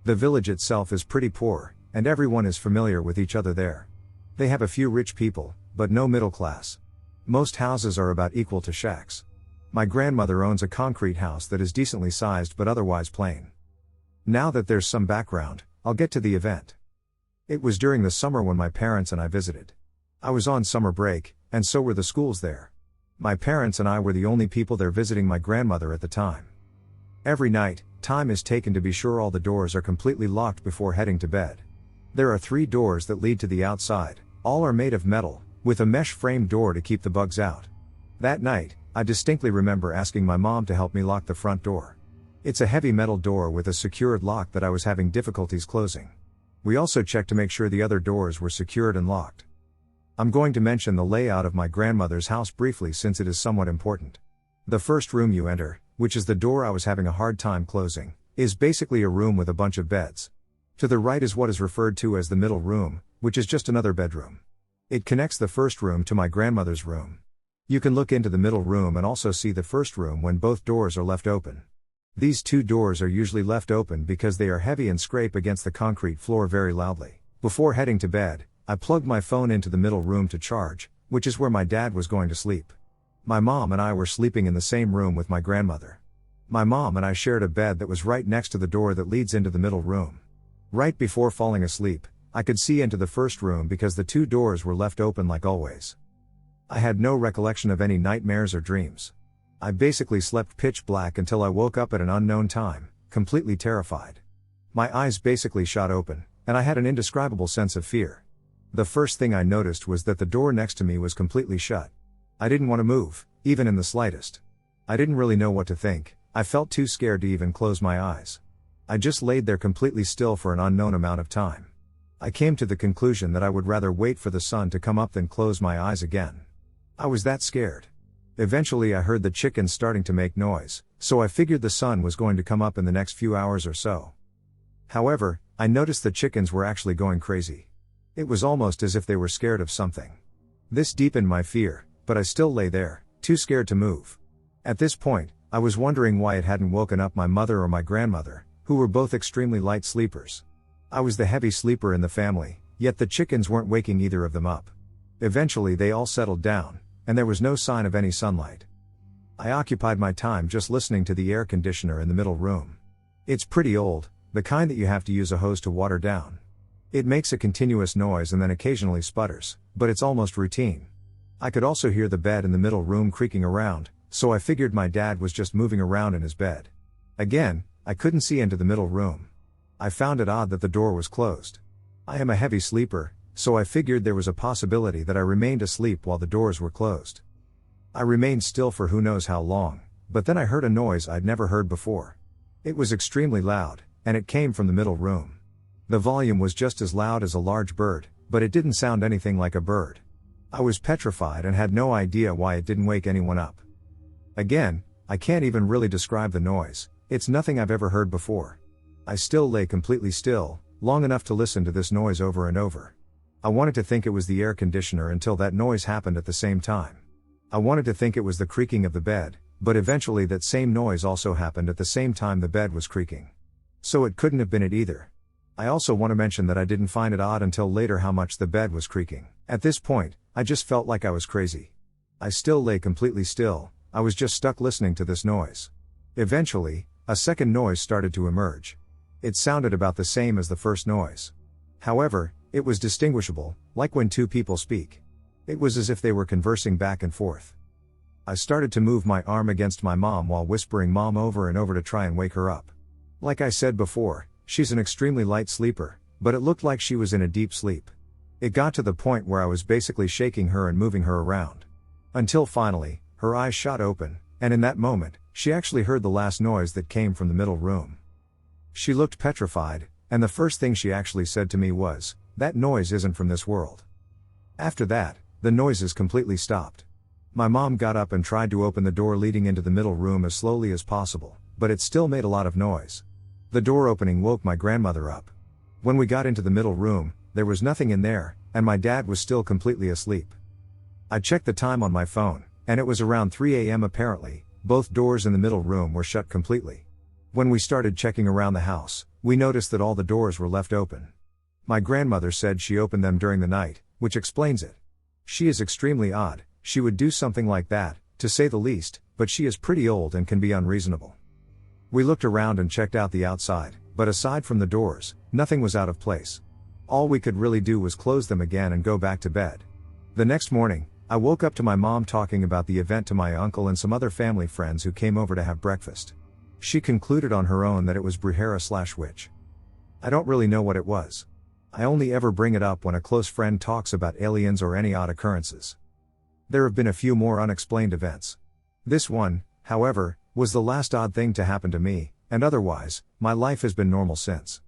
The village itself is pretty poor, and everyone is familiar with each other there. They have a few rich people, but no middle class. Most houses are about equal to shacks. My grandmother owns a concrete house that is decently sized but otherwise plain. Now that there's some background, I'll get to the event. It was during the summer when my parents and I visited. I was on summer break, and so were the schools there. My parents and I were the only people there visiting my grandmother at the time. Every night, time is taken to be sure all the doors are completely locked before heading to bed. There are 3 doors that lead to the outside, all are made of metal, with a mesh frame door to keep the bugs out. That night, I distinctly remember asking my mom to help me lock the front door. It's a heavy metal door with a secured lock that I was having difficulties closing. We also checked to make sure the other doors were secured and locked. I'm going to mention the layout of my grandmother's house briefly since it is somewhat important. The first room you enter, which is the door I was having a hard time closing, is basically a room with a bunch of beds. To the right is what is referred to as the middle room, which is just another bedroom. It connects the first room to my grandmother's room. You can look into the middle room and also see the first room when both doors are left open. These 2 doors are usually left open because they are heavy and scrape against the concrete floor very loudly. Before heading to bed, I plugged my phone into the middle room to charge, which is where my dad was going to sleep. My mom and I were sleeping in the same room with my grandmother. My mom and I shared a bed that was right next to the door that leads into the middle room. Right before falling asleep, I could see into the first room because the 2 doors were left open like always. I had no recollection of any nightmares or dreams. I basically slept pitch black until I woke up at an unknown time, completely terrified. My eyes basically shot open, and I had an indescribable sense of fear. The first thing I noticed was that the door next to me was completely shut. I didn't want to move, even in the slightest. I didn't really know what to think, I felt too scared to even close my eyes. I just laid there completely still for an unknown amount of time. I came to the conclusion that I would rather wait for the sun to come up than close my eyes again. I was that scared. Eventually I heard the chickens starting to make noise, so I figured the sun was going to come up in the next few hours or so. However, I noticed the chickens were actually going crazy. It was almost as if they were scared of something. This deepened my fear, but I still lay there, too scared to move. At this point, I was wondering why it hadn't woken up my mother or my grandmother, who were both extremely light sleepers. I was the heavy sleeper in the family, yet the chickens weren't waking either of them up. Eventually they all settled down, and there was no sign of any sunlight. I occupied my time just listening to the air conditioner in the middle room. It's pretty old, the kind that you have to use a hose to water down. It makes a continuous noise and then occasionally sputters, but it's almost routine. I could also hear the bed in the middle room creaking around, so I figured my dad was just moving around in his bed. Again, I couldn't see into the middle room. I found it odd that the door was closed. I am a heavy sleeper, so I figured there was a possibility that I remained asleep while the doors were closed. I remained still for who knows how long, but then I heard a noise I'd never heard before. It was extremely loud, and it came from the middle room. The volume was just as loud as a large bird, but it didn't sound anything like a bird. I was petrified and had no idea why it didn't wake anyone up. Again, I can't even really describe the noise, it's nothing I've ever heard before. I still lay completely still, long enough to listen to this noise over and over. I wanted to think it was the air conditioner until that noise happened at the same time. I wanted to think it was the creaking of the bed, but eventually that same noise also happened at the same time the bed was creaking. So it couldn't have been it either. I also want to mention that I didn't find it odd until later how much the bed was creaking. At this point, I just felt like I was crazy. I still lay completely still, I was just stuck listening to this noise. Eventually, a second noise started to emerge. It sounded about the same as the first noise. However, it was distinguishable, like when 2 people speak. It was as if they were conversing back and forth. I started to move my arm against my mom while whispering "Mom" over and over to try and wake her up. Like I said before, she's an extremely light sleeper, but it looked like she was in a deep sleep. It got to the point where I was basically shaking her and moving her around. Until finally, her eyes shot open, and in that moment, she actually heard the last noise that came from the middle room. She looked petrified, and the first thing she actually said to me was, "That noise isn't from this world." After that, the noises completely stopped. My mom got up and tried to open the door leading into the middle room as slowly as possible, but it still made a lot of noise. The door opening woke my grandmother up. When we got into the middle room, there was nothing in there, and my dad was still completely asleep. I checked the time on my phone, and it was around 3 a.m. apparently, both doors in the middle room were shut completely. When we started checking around the house, we noticed that all the doors were left open. My grandmother said she opened them during the night, which explains it. She is extremely odd. She would do something like that, to say the least, but she is pretty old and can be unreasonable. We looked around and checked out the outside, but aside from the doors, nothing was out of place. All we could really do was close them again and go back to bed. The next morning, I woke up to my mom talking about the event to my uncle and some other family friends who came over to have breakfast. She concluded on her own that it was Bruhera/witch. I don't really know what it was. I only ever bring it up when a close friend talks about aliens or any odd occurrences. There have been a few more unexplained events. This one, however, was the last odd thing to happen to me, and otherwise, my life has been normal since.